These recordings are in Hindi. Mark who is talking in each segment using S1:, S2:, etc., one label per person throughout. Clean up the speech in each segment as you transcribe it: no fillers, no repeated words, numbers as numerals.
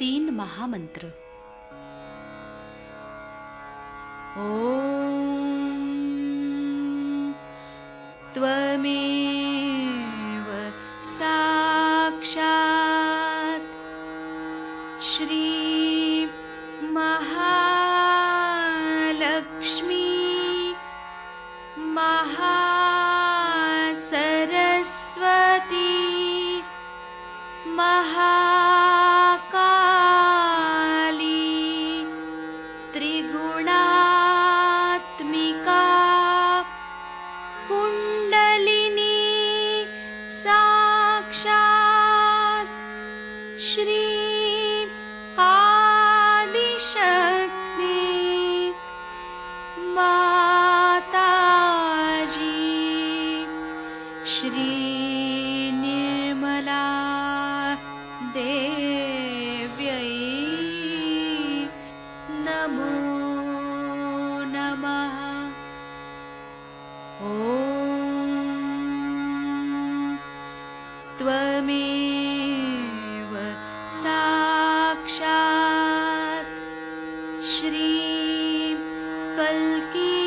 S1: 3 महामंत्र। ओम त्वमेव साक्षात् श्री महालक्ष्मी महासरस्वती महाकाली त्रिगुणात्मिका कुंडलिनी साक्षात् श्री आदिशक्ति माताजी श्री निर्मला देव्यै नमो नमः। ॐ त्वमेव साक्षात् श्री कल्की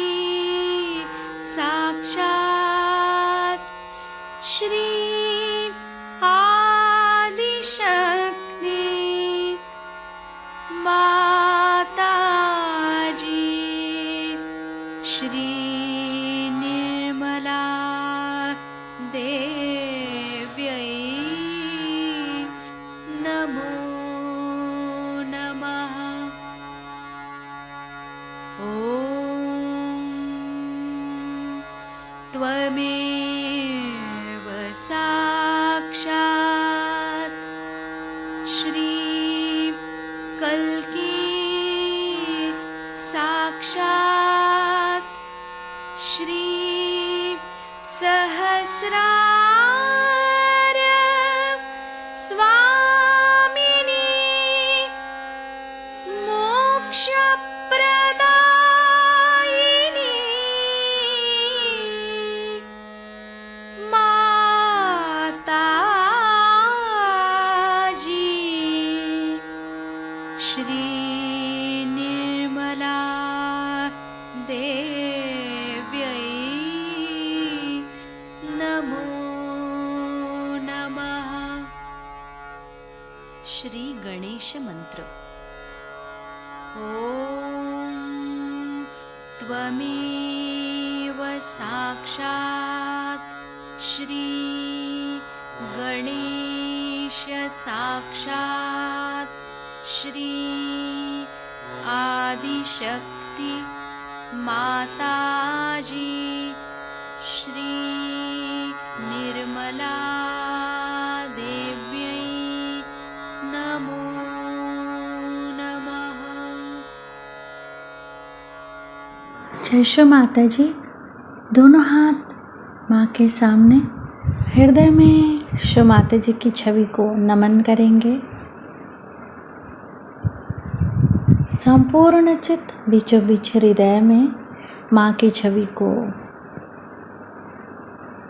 S1: साक्षात् श्री आदिशक्ति माताजी श्री निर्मला देव्यै नमो नमः। ॐ त्वमेव साक्षात् श्री कल्की साक्षात् श्री सहस्रार स्वामिनी मोक्षप्रदायिनी माताजी श्री निर्मला देव्यै नमो नमः। श्री गणेश मंत्र। ओम त्वमेव साक्षात् श्री गणेश साक्षात् श्री आदिशक्ति माताजी श्री निर्मला देव्यै नमो नमः।
S2: जय श्री माता जी। दोनों हाथ माँ के सामने हृदय में श्री माता जी की छवि को नमन करेंगे। संपूर्ण चित्त बीचों बीच हृदय में माँ की छवि को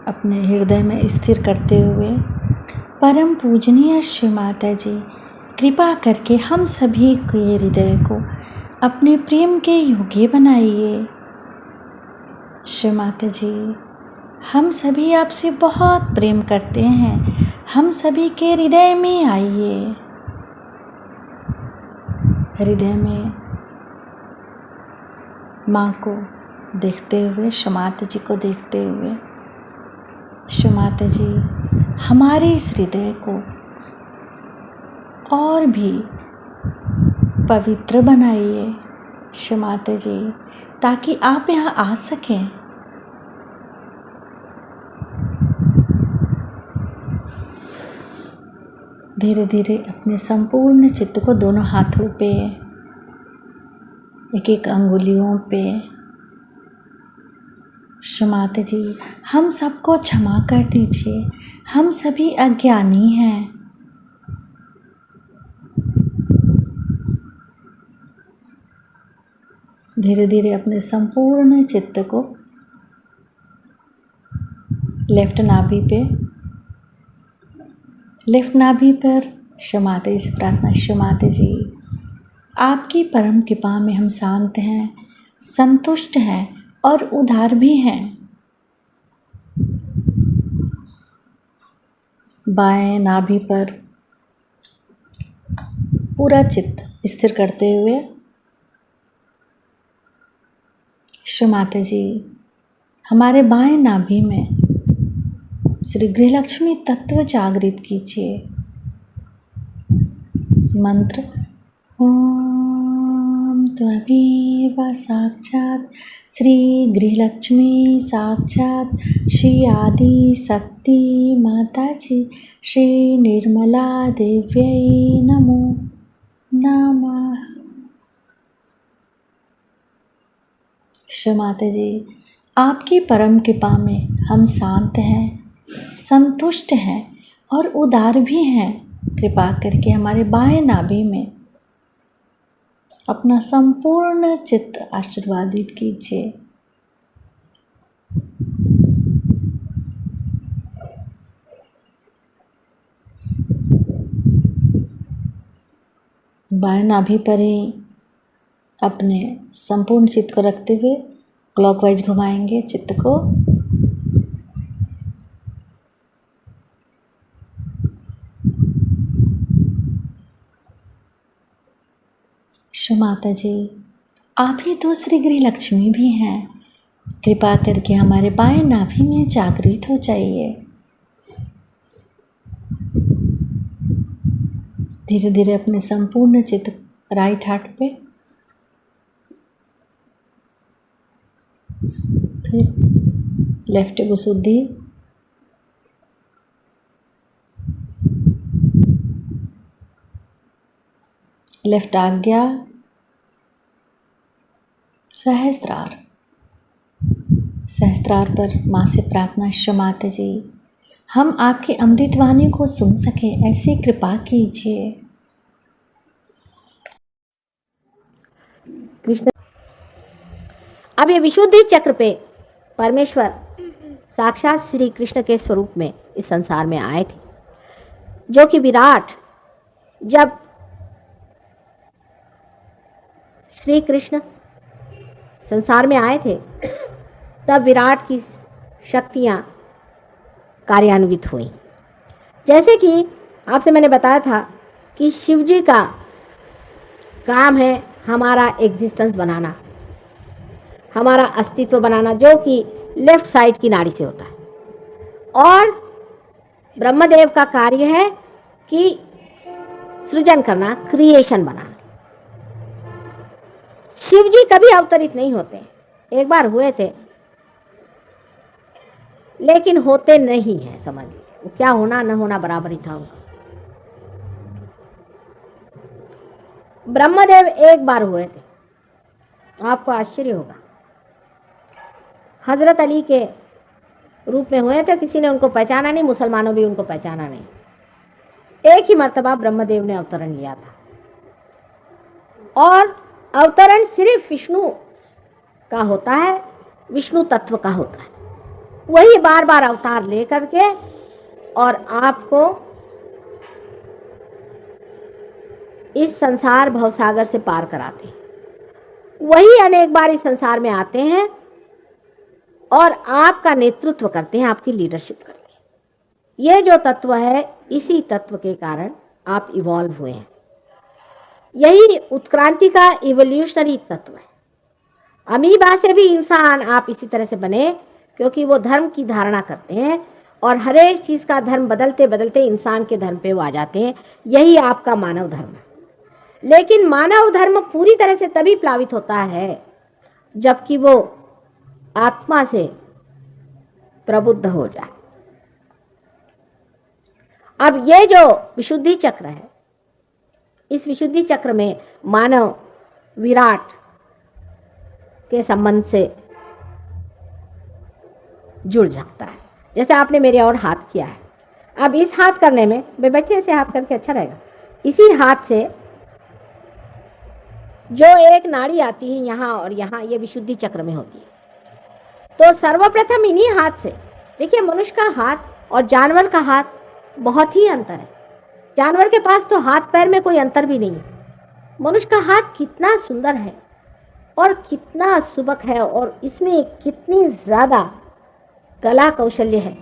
S2: अपने हृदय में स्थिर करते हुए परम पूजनीय श्री माता जी कृपा करके हम सभी के हृदय को अपने प्रेम के योग्य बनाइए। श्री माता जी हम सभी आपसे बहुत प्रेम करते हैं, हम सभी के हृदय में आइए। हृदय में माँ को देखते हुए, श्री माता जी को देखते हुए, श्री माता जी हमारे इस हृदय को और भी पवित्र बनाइए श्री माता जी, ताकि आप यहाँ आ सकें। धीरे धीरे अपने संपूर्ण चित्त को दोनों हाथों पे, एक एक अंगुलियों पे, श्री माता जी हम सबको क्षमा कर दीजिए, हम सभी अज्ञानी हैं। धीरे धीरे अपने संपूर्ण चित्त को लेफ्ट नाभि पर क्षमाते से प्रार्थना। क्षमाते जी, आपकी परम कृपा में हम शांत हैं, संतुष्ट हैं और उदार भी हैं। बाएं नाभि पर पूरा चित्त स्थिर करते हुए क्षमाते जी, हमारे बाएं नाभि में श्री गृहलक्ष्मी तत्व जागृत कीजिए। मंत्र ओम त्वमेव साक्षात श्री गृहलक्ष्मी साक्षात श्री आदि शक्ति माता जी श्री निर्मला देव्यै नमो नमः। क्षमाते जी, आपकी परम कृपा में हम शांत हैं, संतुष्ट हैं और उदार भी हैं। कृपा करके हमारे बाएं नाभि में अपना संपूर्ण चित्त आशीर्वादित कीजिए। बाएं नाभि पर ही अपने संपूर्ण चित्त को रखते हुए क्लॉकवाइज घुमाएंगे चित्त को। माता जी, आप ही तो श्री गृहलक्ष्मी भी हैं। कृपा करके हमारे बाएं नाभि में जागृत हो जाइए। धीरे धीरे अपने संपूर्ण चित्त राइट हार्ट पे, फिर लेफ्ट गुसुद्धि, लेफ्ट आज्ञा, सहस्त्रार। सहस्त्रार पर माँ से प्रार्थना। क्षमाते जी, हम आपकी अमृतवाणी को सुन सके ऐसी कृपा कीजिए।
S3: कृष्ण, अब ये विशुद्धि चक्र पे परमेश्वर साक्षात श्री कृष्ण के स्वरूप में इस संसार में आए थे, जो कि विराट, जब श्री कृष्ण संसार में आए थे तब विराट की शक्तियां कार्यान्वित हुई। जैसे कि आपसे मैंने बताया था कि शिव जी का काम है हमारा एग्जिस्टेंस बनाना, हमारा अस्तित्व बनाना, जो कि लेफ्ट साइड की नाड़ी से होता है। और ब्रह्मदेव का कार्य है कि सृजन करना, क्रिएशन बनाना। शिव जी कभी अवतरित नहीं होते। एक बार हुए थे लेकिन होते नहीं हैं, समझ लीजिए। वो क्या होना न होना बराबर ही था उनका। ब्रह्मदेव एक बार हुए थे, आपको आश्चर्य होगा। हजरत अली के रूप में हुए थे, किसी ने उनको पहचाना नहीं, मुसलमानों भी उनको पहचाना नहीं। एक ही मर्तबा ब्रह्मदेव ने अवतरण लिया था, और अवतरण सिर्फ विष्णु का होता है, विष्णु तत्व का होता है। वही बार बार अवतार लेकर के और आपको इस संसार भवसागर से पार कराते हैं। वही अनेक बार इस संसार में आते हैं और आपका नेतृत्व करते हैं, आपकी लीडरशिप करते हैं। ये जो तत्व है, इसी तत्व के कारण आप इवॉल्व हुए हैं। यही उत्क्रांति का इवोल्यूशनरी तत्व है। अमीबा से भी इंसान आप इसी तरह से बने, क्योंकि वो धर्म की धारणा करते हैं और हर एक चीज़ का धर्म बदलते बदलते इंसान के धर्म पे वो आ जाते हैं। यही आपका मानव धर्म है। लेकिन मानव धर्म पूरी तरह से तभी प्लावित होता है जबकि वो आत्मा से प्रबुद्ध हो जाए। अब ये जो विशुद्धि चक्र है, इस विशुद्धि चक्र में मानव विराट के संबंध से जुड़ जाता है। जैसे आपने मेरे और हाथ किया है, अब इस हाथ करने में, मैं बैठे ऐसे हाथ करके अच्छा रहेगा, इसी हाथ से जो एक नाड़ी आती है यहाँ और यहाँ, ये विशुद्धि चक्र में होती है। तो सर्वप्रथम इन्हीं हाथ से, देखिए मनुष्य का हाथ और जानवर का हाथ बहुत ही अंतर है। जानवर के पास तो हाथ पैर में कोई अंतर भी नहीं है। मनुष्य का हाथ कितना सुंदर है और कितना सुबक है और इसमें कितनी ज्यादा कला कौशल्य है,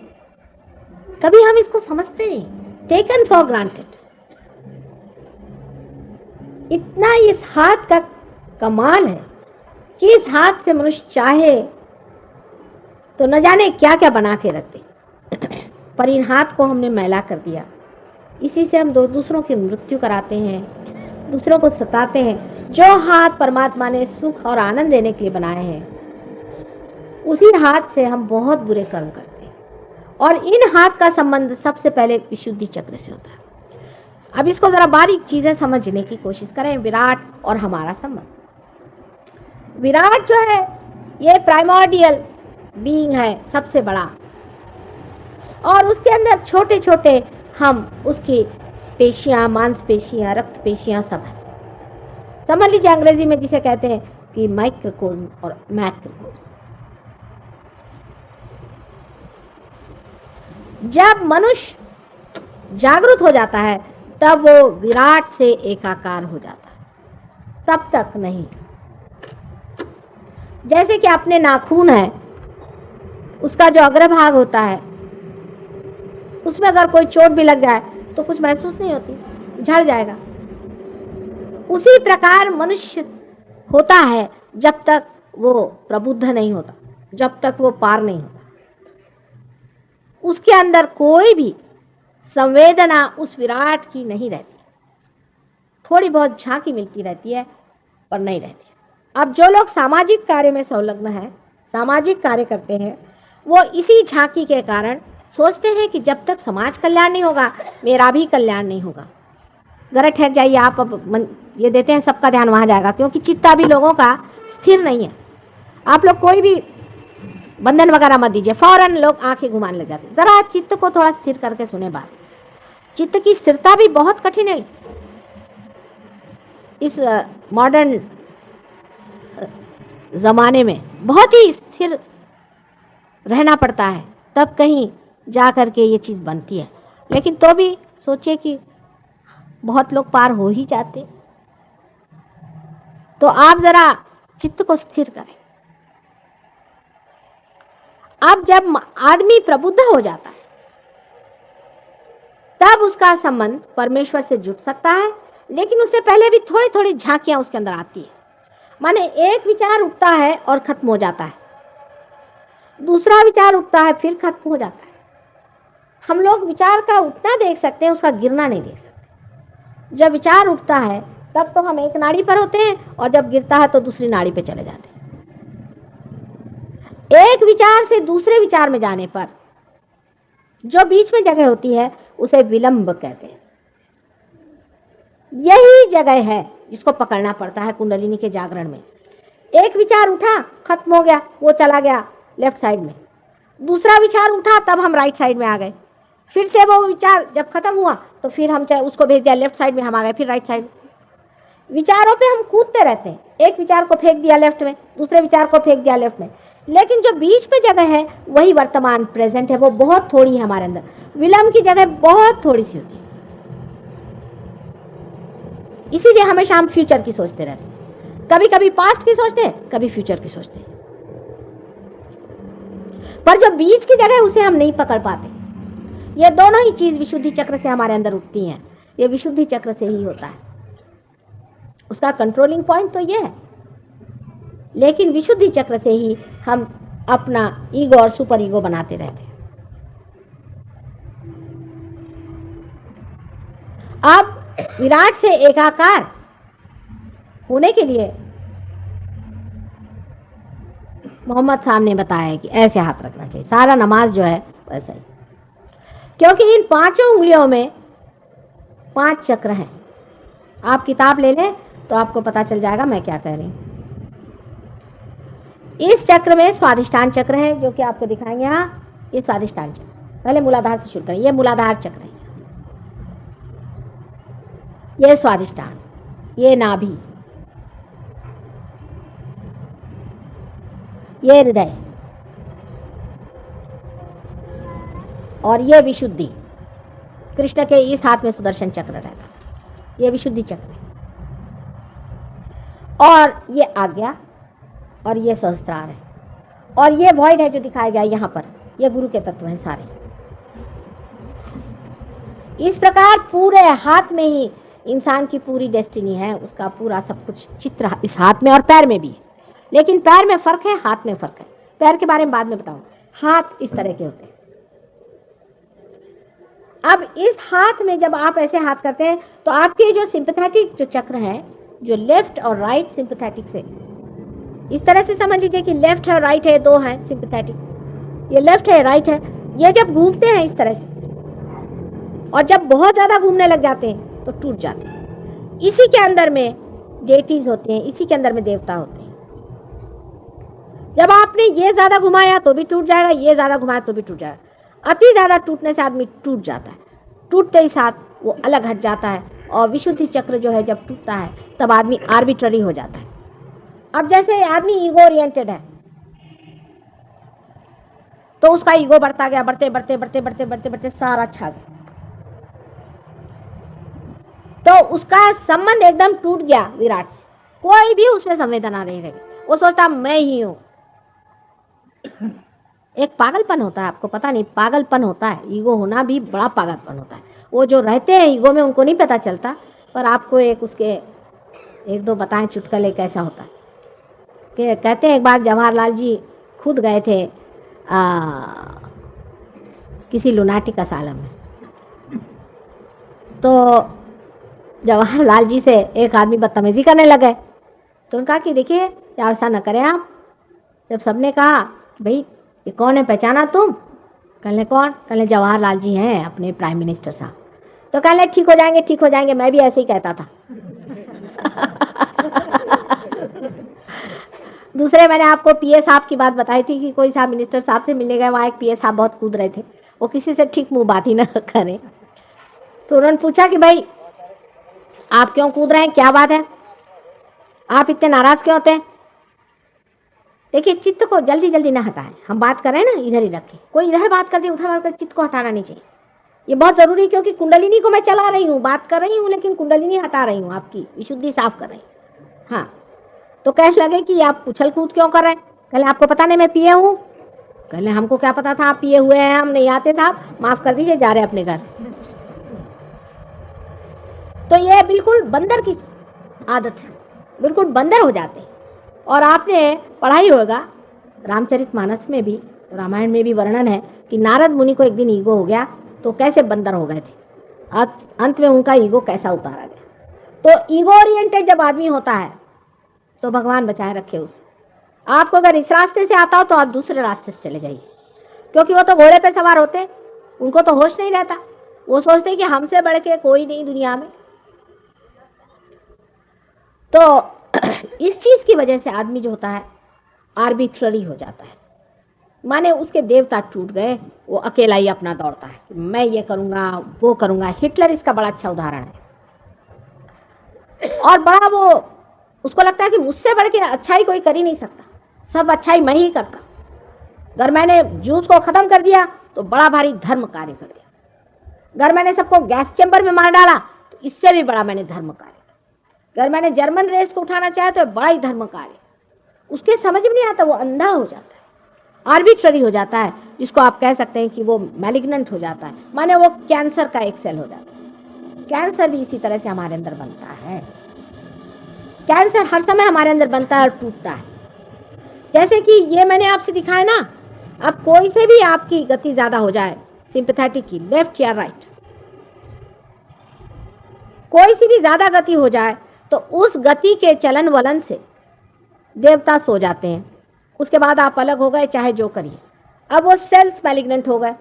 S3: कभी हम इसको समझते नहीं, टेकन फॉर ग्रांटेड। इतना इस हाथ का कमाल है कि इस हाथ से मनुष्य चाहे तो न जाने क्या क्या बना के रख दे, पर इन हाथ को हमने मैला कर दिया। इसी से हम दूसरों की मृत्यु कराते हैं, दूसरों को सताते हैं। जो हाथ परमात्मा ने सुख और आनंद देने के लिए बनाए हैं, उसी हाथ से हम बहुत बुरे कर्म करते हैं। और इन हाथ का संबंध सबसे पहले विशुद्धि चक्र से होता है। अब इसको जरा बारीक चीजें समझने की कोशिश करें। विराट और हमारा संबंध। विराट जो है ये प्राइमोर्डियल बीइंग है, सबसे बड़ा, और उसके अंदर छोटे छोटे हम उसकी पेशियां, मांसपेशियां, रक्त पेशियां सब है। समझ लीजिए अंग्रेजी में जिसे कहते हैं कि माइक्रोकोज्म और मैक्रोकोज्म। जब मनुष्य जागृत हो जाता है तब वो विराट से एकाकार हो जाता है, तब तक नहीं। जैसे कि अपने नाखून है, उसका जो अग्रभाग होता है उसमें अगर कोई चोट भी लग जाए तो कुछ महसूस नहीं होती, झड़ जाएगा। उसी प्रकार मनुष्य होता है जब तक वो प्रबुद्ध नहीं होता, जब तक वो पार नहीं होता। उसके अंदर कोई भी संवेदना उस विराट की नहीं रहती, थोड़ी बहुत झांकी मिलती रहती है पर नहीं रहती। अब जो लोग सामाजिक कार्य में संलग्न हैं, सामाजिक कार्य करते हैं, वो इसी झांकी के कारण सोचते हैं कि जब तक समाज कल्याण नहीं होगा मेरा भी कल्याण नहीं होगा। जरा ठहर जाइए आप, अब ये देते हैं सबका ध्यान वहाँ जाएगा, क्योंकि चित्ता भी लोगों का स्थिर नहीं है। आप लोग कोई भी बंधन वगैरह मत दीजिए, फौरन लोग आंखें घुमाने लग जाते हैं। जरा चित्त को थोड़ा स्थिर करके सुने बात। चित्त की स्थिरता भी बहुत कठिन है। इस मॉडर्न जमाने में बहुत ही स्थिर रहना पड़ता है, तब कहीं जा करके ये चीज़ बनती है। लेकिन तो भी सोचिए कि बहुत लोग पार हो ही जाते। तो आप जरा चित्त को स्थिर करें। अब जब आदमी प्रबुद्ध हो जाता है तब उसका संबंध परमेश्वर से जुड़ सकता है, लेकिन उससे पहले भी थोड़ी थोड़ी झांकियां उसके अंदर आती है। माने एक विचार उठता है और खत्म हो जाता है, दूसरा विचार उठता है फिर खत्म हो जाता है। हम लोग विचार का उठना देख सकते हैं, उसका गिरना नहीं देख सकते। जब विचार उठता है तब तो हम एक नाड़ी पर होते हैं और जब गिरता है तो दूसरी नाड़ी पे चले जाते हैं। एक विचार से दूसरे विचार में जाने पर जो बीच में जगह होती है उसे विलंब कहते हैं। यही जगह है जिसको पकड़ना पड़ता है कुंडलिनी के जागरण में। एक विचार उठा, खत्म हो गया, वो चला गया लेफ्ट साइड में। दूसरा विचार उठा, तब हम राइट साइड में आ गए। फिर से वो विचार जब खत्म हुआ तो फिर हम चाहे उसको भेज दिया लेफ्ट साइड में, हम आ गए फिर राइट साइड। विचारों पे हम कूदते रहते हैं। एक विचार को फेंक दिया लेफ्ट में, दूसरे विचार को फेंक दिया लेफ्ट में, लेकिन जो बीच में जगह है वही वर्तमान प्रेजेंट है, वो बहुत थोड़ी है हमारे अंदर। विलंब की जगह बहुत थोड़ी सी होती है। इसीलिए हमेशा हम फ्यूचर की सोचते रहते हैं, कभी कभी पास्ट की सोचते हैं, कभी फ्यूचर की सोचते हैं, पर जो बीच की जगह है उसे हम नहीं पकड़ पाते। ये दोनों ही चीज विशुद्धि चक्र से हमारे अंदर उठती हैं। ये विशुद्धि चक्र से ही होता है, उसका कंट्रोलिंग पॉइंट तो ये है। लेकिन विशुद्धि चक्र से ही हम अपना ईगो और सुपर ईगो बनाते रहते हैं। अब विराट से एकाकार होने के लिए मोहम्मद साहब ने बताया है कि ऐसे हाथ रखना चाहिए। सारा नमाज जो है वैसा ही, क्योंकि इन पांचों उंगलियों में 5 चक्र हैं। आप किताब ले लें तो आपको पता चल जाएगा मैं क्या कह रही हूं। इस चक्र में स्वादिष्ठान चक्र है जो कि आपको दिखाएंगे। यहाँ ये स्वादिष्ठान चक्र, पहले मूलाधार से शुरू करें। ये मूलाधार चक्र है, ये स्वादिष्ठान, ये नाभि, ये हृदय और ये विशुद्धि। कृष्ण के इस हाथ में सुदर्शन चक्र रहता था, ये विशुद्धि चक्र है। और ये आज्ञा और ये सहस्त्रार है, और ये वॉइड है जो दिखाया गया यहाँ पर, ये गुरु के तत्व हैं सारे। इस प्रकार पूरे हाथ में ही इंसान की पूरी डेस्टिनी है, उसका पूरा सब कुछ चित्र इस हाथ में और पैर में भी है। लेकिन पैर में फर्क है, हाथ में फर्क है। पैर के बारे में बाद में बताऊं। हाथ इस तरह के होते हैं। अब इस हाथ में जब आप ऐसे हाथ करते हैं तो आपके जो सिंपैथेटिक जो चक्र है, जो लेफ्ट और राइट सिंपैथेटिक से, इस तरह से समझ लीजिए कि लेफ्ट है और राइट है, दो है सिंपैथेटिक, ये लेफ्ट है राइट है, ये जब घूमते हैं इस तरह से, और जब बहुत ज्यादा घूमने लग जाते हैं तो टूट जाते हैं। इसी के अंदर में डेटीज होते हैं, इसी के अंदर में देवता होते हैं। जब आपने ये ज्यादा घुमाया तो भी टूट जाएगा, ये ज्यादा घुमाया तो भी टूट जाएगा। अति ज्यादा टूटने से आदमी टूट जाता है, टूटते ही साथ वो अलग हट जाता है। और विशुद्धि चक्र जो है जब टूटता है तब आदमी आर्बिट्ररी हो जाता है। अब जैसे आदमी ईगो ओरिएंटेड है तो उसका ईगो बढ़ता गया, बढ़ते बढ़ते बढ़ते बढ़ते बढ़ते बढ़ते सारा छा गया, तो उसका संबंध एकदम टूट गया विराट से। कोई भी उसमें संवेदना नहीं रहेगी, वो सोचता मैं ही हूं। एक पागलपन होता है, आपको पता नहीं, पागलपन होता है। ईगो होना भी बड़ा पागलपन होता है। वो जो रहते हैं ईगो में उनको नहीं पता चलता, पर आपको एक उसके एक दो बताएं चुटकुले कैसा होता है। कि कहते हैं एक बार जवाहरलाल जी खुद गए थे किसी लुनाटिक असालम में, तो जवाहरलाल जी से एक आदमी बदतमीजी करने लगे। तो उनका कि देखिए ऐसा न करें आप। जब सबने कहा भाई ये कौन है, पहचाना तुम? कहने कौन? कहने जवाहरलाल जी हैं, अपने प्राइम मिनिस्टर साहब। तो कहने ठीक हो जाएंगे, ठीक हो जाएंगे, मैं भी ऐसे ही कहता था। दूसरे मैंने आपको पीए साहब की बात बताई थी कि कोई साहब मिनिस्टर साहब से मिलने गए, वहाँ एक पीए साहब बहुत कूद रहे थे, वो किसी से ठीक मुंह बात ही न करें। तो उन्होंने पूछा कि भाई आप क्यों कूद रहे हैं, क्या बात है, आप इतने नाराज क्यों होते हैं? देखिए चित्त को जल्दी जल्दी ना हटाएं। हम बात कर रहे हैं ना, इधर ही रखें। कोई इधर बात कर दे, उधर बात कर, चित्त को हटाना नहीं चाहिए। ये बहुत जरूरी है, क्योंकि कुंडलिनी को मैं चला रही हूँ, बात कर रही हूँ, लेकिन कुंडलिनी हटा रही हूँ, आपकी विशुद्धि साफ कर रही हूँ। हाँ, तो कह लगे कि आप उछल कूद क्यों कर रहे हैं? कहले आपको पता नहीं मैं पिए हूँ? कहले हमको क्या पता था आप पिए हुए हैं, हम नहीं आते था, माफ कर दीजिए, जा रहे अपने घर। तो ये बिल्कुल बंदर की आदत है, बिल्कुल बंदर हो जाते हैं। और आपने पढ़ा ही होगा, रामचरितमानस में भी, रामायण में भी वर्णन है कि नारद मुनि को एक दिन ईगो हो गया तो कैसे बंदर हो गए थे, अंत में उनका ईगो कैसा उतारा गया। तो ईगो ओरिएंटेड जब आदमी होता है तो भगवान बचाए रखे उसे। आपको अगर इस रास्ते से आता हो तो आप दूसरे रास्ते से चले जाइए, क्योंकि वो तो घोड़े पे सवार होते, उनको तो होश नहीं रहता। वो सोचते कि हमसे बढ़ के कोई नहीं दुनिया में। तो इस चीज की वजह से आदमी जो होता है आर्बिट्ररी हो जाता है, माने उसके देवता टूट गए, वो अकेला ही अपना दौड़ता है, मैं ये करूंगा वो करूंगा। हिटलर इसका बड़ा अच्छा उदाहरण है। और बड़ा वो उसको लगता है कि मुझसे बढ़ के अच्छाई कोई कर ही नहीं सकता, सब अच्छाई मैं ही करता। अगर मैंने जूस को खत्म कर दिया तो बड़ा भारी धर्म कार्य कर दिया, अगर मैंने सबको गैस चैम्बर में मार डाला तो इससे भी बड़ा मैंने धर्म कार्य, अगर मैंने जर्मन रेस को उठाना चाहे तो बड़ा ही धर्म कार्य। उसके समझ में नहीं आता, वो अंधा हो जाता है, आर्बिट्ररी हो जाता है, जिसको आप कह सकते हैं कि वो मैलिग्नेंट हो जाता है, माने वो कैंसर का एक सेल हो जाता है। कैंसर भी इसी तरह से हमारे अंदर बनता है। कैंसर हर समय हमारे अंदर बनता है और टूटता है। जैसे कि ये मैंने आपसे दिखाया ना, अब कोई से भी आपकी गति ज्यादा हो जाए, सिंपैथेटिक की, लेफ्ट या राइट, कोई सी भी ज्यादा गति हो जाए तो उस गति के चलन वलन से देवता सो जाते हैं। उसके बाद आप अलग हो गए, चाहे जो करिए। अब वो सेल्स मैलिग्नेंट हो गए।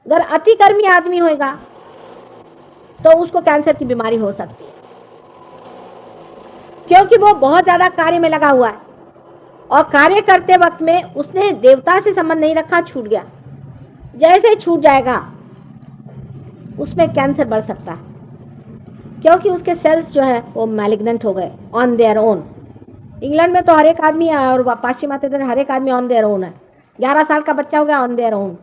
S3: अगर अतिकर्मी आदमी होगा तो उसको कैंसर की बीमारी हो सकती है, क्योंकि वो बहुत ज्यादा कार्य में लगा हुआ है और कार्य करते वक्त में उसने देवता से संबंध नहीं रखा, छूट गया। जैसे छूट जाएगा उसमें कैंसर बढ़ सकता है, क्योंकि उसके सेल्स जो है वो मैलिग्नेंट हो गए ऑन देयर ओन। इंग्लैंड में तो हर एक आदमी और पाश्चिमात्य हर एक आदमी ऑन देयर ओन है। 11 साल का बच्चा हो गया ऑन देयर ओन,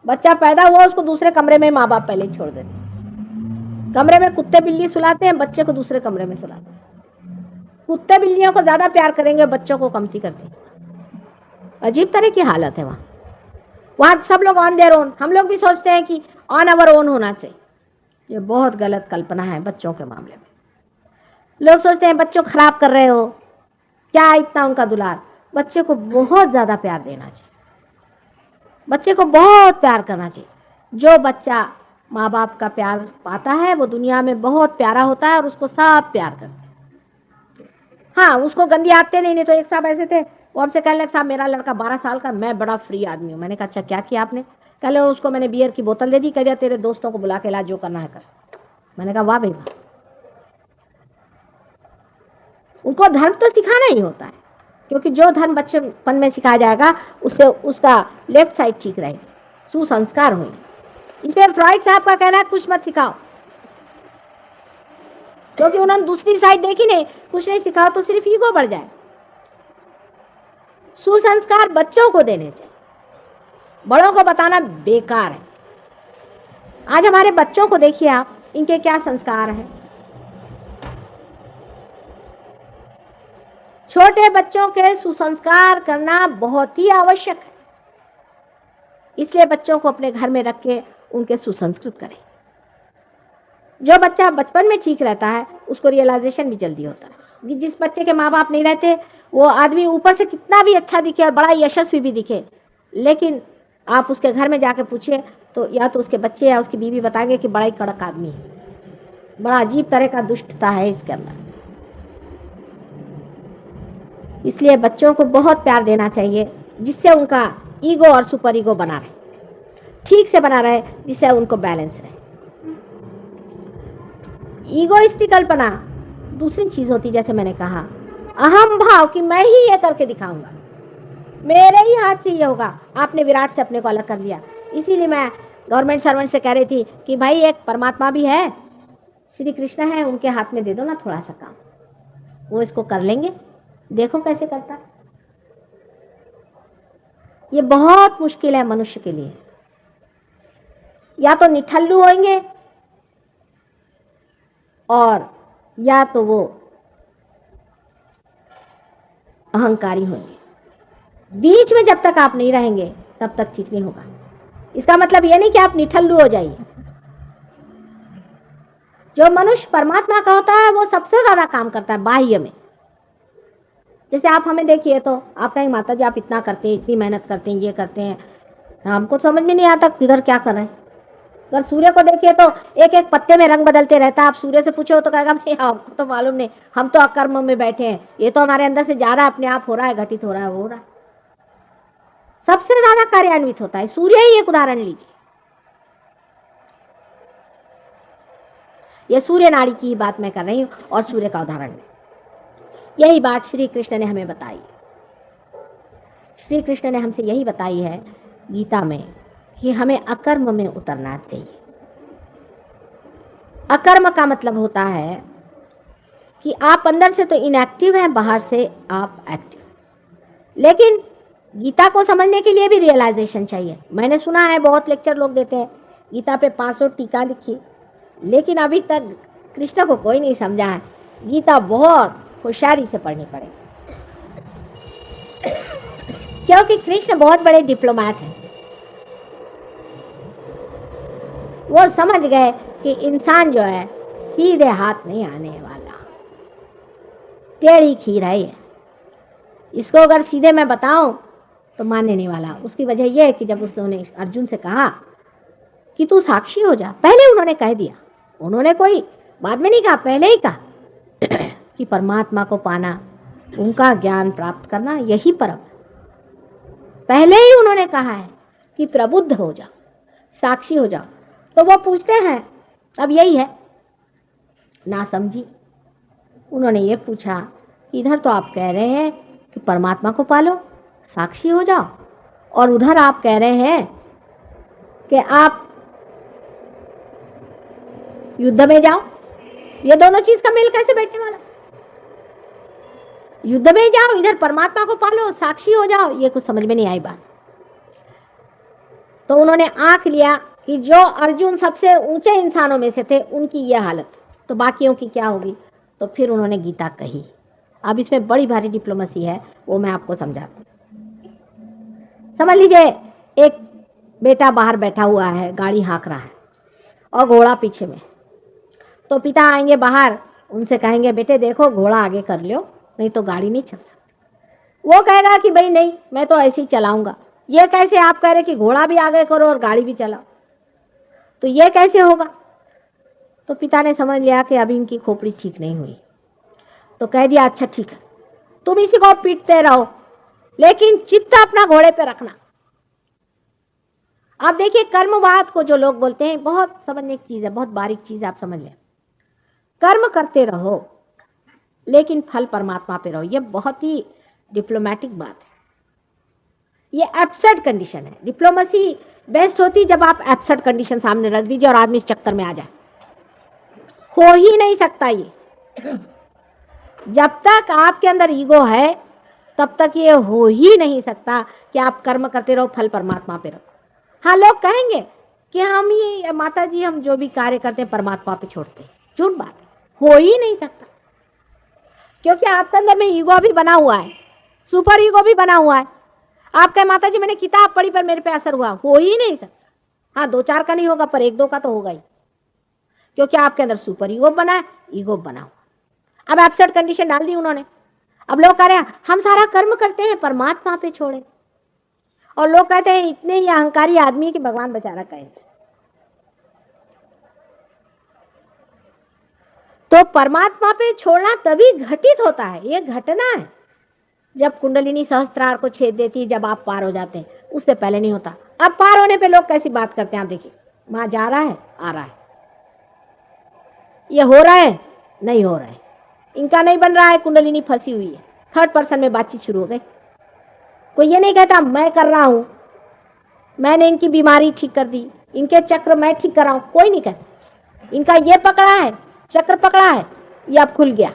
S3: बच्चा पैदा हुआ उसको दूसरे कमरे में माँ बाप पहले ही छोड़ देते हैं। कमरे में कुत्ते बिल्ली सुलाते हैं, बच्चे को दूसरे कमरे में सुलाते हैं। कुत्ते बिल्लियों को ज्यादा प्यार करेंगे, बच्चों को कमती करते हैं। अजीब तरह की हालत है वहां सब लोग ऑन देयर ओन। हम लोग भी सोचते हैं कि ऑन अवर ओन होना चाहिए। ये बहुत गलत कल्पना है बच्चों के मामले में। लोग सोचते हैं बच्चों खराब कर रहे हो, क्या इतना उनका दुलार। बच्चे को बहुत ज्यादा प्यार देना चाहिए, बच्चे को बहुत प्यार करना चाहिए। जो बच्चा माँ बाप का प्यार पाता है वो दुनिया में बहुत प्यारा होता है और उसको सब प्यार करते हैं। हाँ, उसको गंदी आदतें नहीं तो एक साहब ऐसे थे, वो हमसे कहने लगे साहब मेरा लड़का 12 साल का, मैं बड़ा फ्री आदमी हूँ। मैंने कहा अच्छा क्या किया आपने? कह लो उसको मैंने बियर की बोतल दे दी, कह दिया तेरे दोस्तों को बुला के ला, जो करना है कर। मैंने कहा वाह भाई वाह। उनको धर्म तो सिखाना ही होता है, क्योंकि जो धर्म बचपन में सिखाया जाएगा उससे उसका लेफ्ट साइड ठीक रहेगी, सुसंस्कार होंगे। इसमें फ्रॉइड साहब का कहना है कुछ मत सिखाओ, क्योंकि उन्होंने दूसरी साइड देखी नहीं। कुछ नहीं सिखाओ तो सिर्फ ईगो बढ़ जाए। सुसंस्कार बच्चों को देने चाहिए, बड़ों को बताना बेकार है। आज हमारे बच्चों को देखिए आप, इनके क्या संस्कार हैं। छोटे बच्चों के सुसंस्कार करना बहुत ही आवश्यक है। इसलिए बच्चों को अपने घर में रख के उनके सुसंस्कृत करें। जो बच्चा बचपन में ठीक रहता है उसको रियलाइजेशन भी जल्दी होता है। जिस बच्चे के माँ बाप नहीं रहते वो आदमी ऊपर से कितना भी अच्छा दिखे और बड़ा यशस्वी भी दिखे, लेकिन आप उसके घर में जाके पूछिए तो या तो उसके बच्चे या उसकी बीवी बताएंगे कि बड़ा ही कड़क आदमी है, बड़ा अजीब तरह का दुष्टता है इसके अंदर। इसलिए बच्चों को बहुत प्यार देना चाहिए, जिससे उनका ईगो और सुपर ईगो बना रहे, ठीक से बना रहे, जिससे उनको बैलेंस रहे। ईगोइस्टिकलपना दूसरी चीज होती, जैसे मैंने कहा अहम भाव कि मैं ही ये करके दिखाऊंगा, मेरे ही हाथ से ये होगा। आपने विराट से अपने को अलग कर लिया। इसीलिए मैं गवर्नमेंट सर्वेंट से कह रही थी कि भाई एक परमात्मा भी है, श्री कृष्ण है, उनके हाथ में दे दो ना थोड़ा सा काम, वो इसको कर लेंगे, देखो कैसे करता है। ये बहुत मुश्किल है मनुष्य के लिए। या तो निठल्लू होंगे और या तो वो अहंकारी होंगे। बीच में जब तक आप नहीं रहेंगे तब तक ठीक नहीं होगा। इसका मतलब ये नहीं कि आप निठल्लू हो जाइए। जो मनुष्य परमात्मा का होता है वो सबसे ज्यादा काम करता है बाह्य में। जैसे आप हमें देखिए तो आप कहेंगे माता जी आप इतना करते हैं, इतनी मेहनत करते हैं, ये करते हैं, हमको समझ में नहीं आता किधर क्या कर रहे हैं। अगर सूर्य को देखिए तो एक एक पत्ते में रंग बदलते रहता है। आप सूर्य से पूछो तो कहेगा भाई आपको तो मालूम नहीं, हम तो अकर्म में बैठे हैं, ये तो हमारे अंदर से जा रहा है, अपने आप हो रहा है, घटित हो रहा है, हो रहा है। सबसे ज्यादा कार्यान्वित होता है सूर्य ही। एक उदाहरण लीजिए, ये सूर्य नाड़ी की बात मैं कर रही हूं और सूर्य का उदाहरण है। यही बात श्री कृष्ण ने हमें बताई। श्री कृष्ण ने हमसे यही बताई है गीता में कि हमें अकर्म में उतरना चाहिए। अकर्म का मतलब होता है कि आप अंदर से तो इनएक्टिव हैं, बाहर से आप एक्टिव। लेकिन गीता को समझने के लिए भी रियलाइजेशन चाहिए। मैंने सुना है बहुत लेक्चर लोग देते हैं, गीता पे 500 टीका लिखी, लेकिन अभी तक कृष्ण को कोई नहीं समझा है। गीता बहुत होशियारी से पढ़नी पड़ेगी, क्योंकि कृष्ण बहुत बड़े डिप्लोमैट हैं। वो समझ गए कि इंसान जो है सीधे हाथ नहीं आने वाला, टेढ़ी खीर है ये। इसको अगर सीधे मैं बताऊं तो मानने नहीं वाला। उसकी वजह यह है कि जब उसने अर्जुन से कहा कि तू साक्षी हो जा, पहले उन्होंने कह दिया, उन्होंने कोई बाद में नहीं कहा, पहले ही कहा कि परमात्मा को पाना, उनका ज्ञान प्राप्त करना यही परम। पहले ही उन्होंने कहा है कि प्रबुद्ध हो जाओ, साक्षी हो जाओ। तो वो पूछते हैं अब यही है ना समझी। उन्होंने ये पूछा कि इधर तो आप कह रहे हैं कि परमात्मा को पालो, साक्षी हो जाओ, और उधर आप कह रहे हैं कि आप युद्ध में जाओ। ये दोनों चीज का मेल कैसे बैठने वाला? युद्ध में जाओ, इधर परमात्मा को पालो, साक्षी हो जाओ, ये कुछ समझ में नहीं आई बात। तो उन्होंने आंक लिया कि जो अर्जुन सबसे ऊंचे इंसानों में से थे उनकी यह हालत, तो बाकियों की क्या होगी। तो फिर उन्होंने गीता कही। अब इसमें बड़ी भारी डिप्लोमेसी है, वो मैं आपको समझाती हूँ। समझ लीजिए एक बेटा बाहर बैठा हुआ है, गाड़ी हाँक रहा है और घोड़ा पीछे में। तो पिता आएंगे बाहर, उनसे कहेंगे बेटे देखो घोड़ा आगे कर लो, नहीं तो गाड़ी नहीं चल सकती। वो कहेगा कि भाई नहीं, मैं तो ऐसे ही चलाऊंगा। ये कैसे आप कह रहे कि घोड़ा भी आगे करो और गाड़ी भी चलाओ, तो ये कैसे होगा। तो पिता ने समझ लिया कि अभी इनकी खोपड़ी ठीक नहीं हुई, तो कह दिया अच्छा ठीक है, तुम इसी को पीटते रहो, लेकिन चित्त अपना घोड़े पे रखना। आप देखिए कर्मवाद को जो लोग बोलते हैं, बहुत समझने की चीज है, बहुत बारीक चीज है, आप समझ लें। कर्म करते रहो लेकिन फल परमात्मा पे रहो, ये बहुत ही डिप्लोमेटिक बात है। ये एब्सर्ड कंडीशन है। डिप्लोमेसी बेस्ट होती जब आप एब्सर्ड कंडीशन सामने रख दीजिए और आदमी इस चक्कर में आ जाए। हो ही नहीं सकता ये। जब तक आपके अंदर ईगो है तब तक ये हो ही नहीं सकता कि आप कर्म करते रहो, फल परमात्मा पे रखो। हाँ, लोग कहेंगे कि हम ये माता जी हम जो भी कार्य करते हैं परमात्मा पे छोड़ते हैं, झूठ बात है, हो ही नहीं सकता। क्योंकि आपके अंदर में ईगो भी बना हुआ है, सुपर ईगो भी बना हुआ है। आप कहे माता जी मैंने किताब पढ़ी पर मेरे पे असर हुआ, हो ही नहीं सकता। हाँ, 2-4 का नहीं होगा पर 1-2 का तो होगा ही, क्योंकि आपके अंदर सुपर ईगो बना है, ईगो बना हुआ। अब एब्सर्ड कंडीशन डाल दी उन्होंने। अब लोग कह रहे हैं हम सारा कर्म करते हैं परमात्मा पे छोड़े, और लोग कहते हैं इतने ही अहंकारी आदमी कि भगवान बेचारा कहे। तो परमात्मा पे छोड़ना तभी घटित होता है, ये घटना है जब कुंडलिनी सहस्त्रार को छेद देती है, जब आप पार हो जाते हैं, उससे पहले नहीं होता। अब पार होने पे लोग कैसी बात करते हैं, आप देखिए वहां जा रहा है आ रहा है, ये हो रहा है नहीं हो रहा है, इनका नहीं बन रहा है, कुंडलिनी फंसी हुई है। थर्ड पर्सन में बातचीत शुरू हो गई। कोई ये नहीं कहता मैं कर रहा हूं, मैंने इनकी बीमारी ठीक कर दी, इनके चक्र मैं ठीक कर रहा हूं, कोई नहीं कहता। इनका ये पकड़ा है, चक्र पकड़ा है, ये अब खुल गया।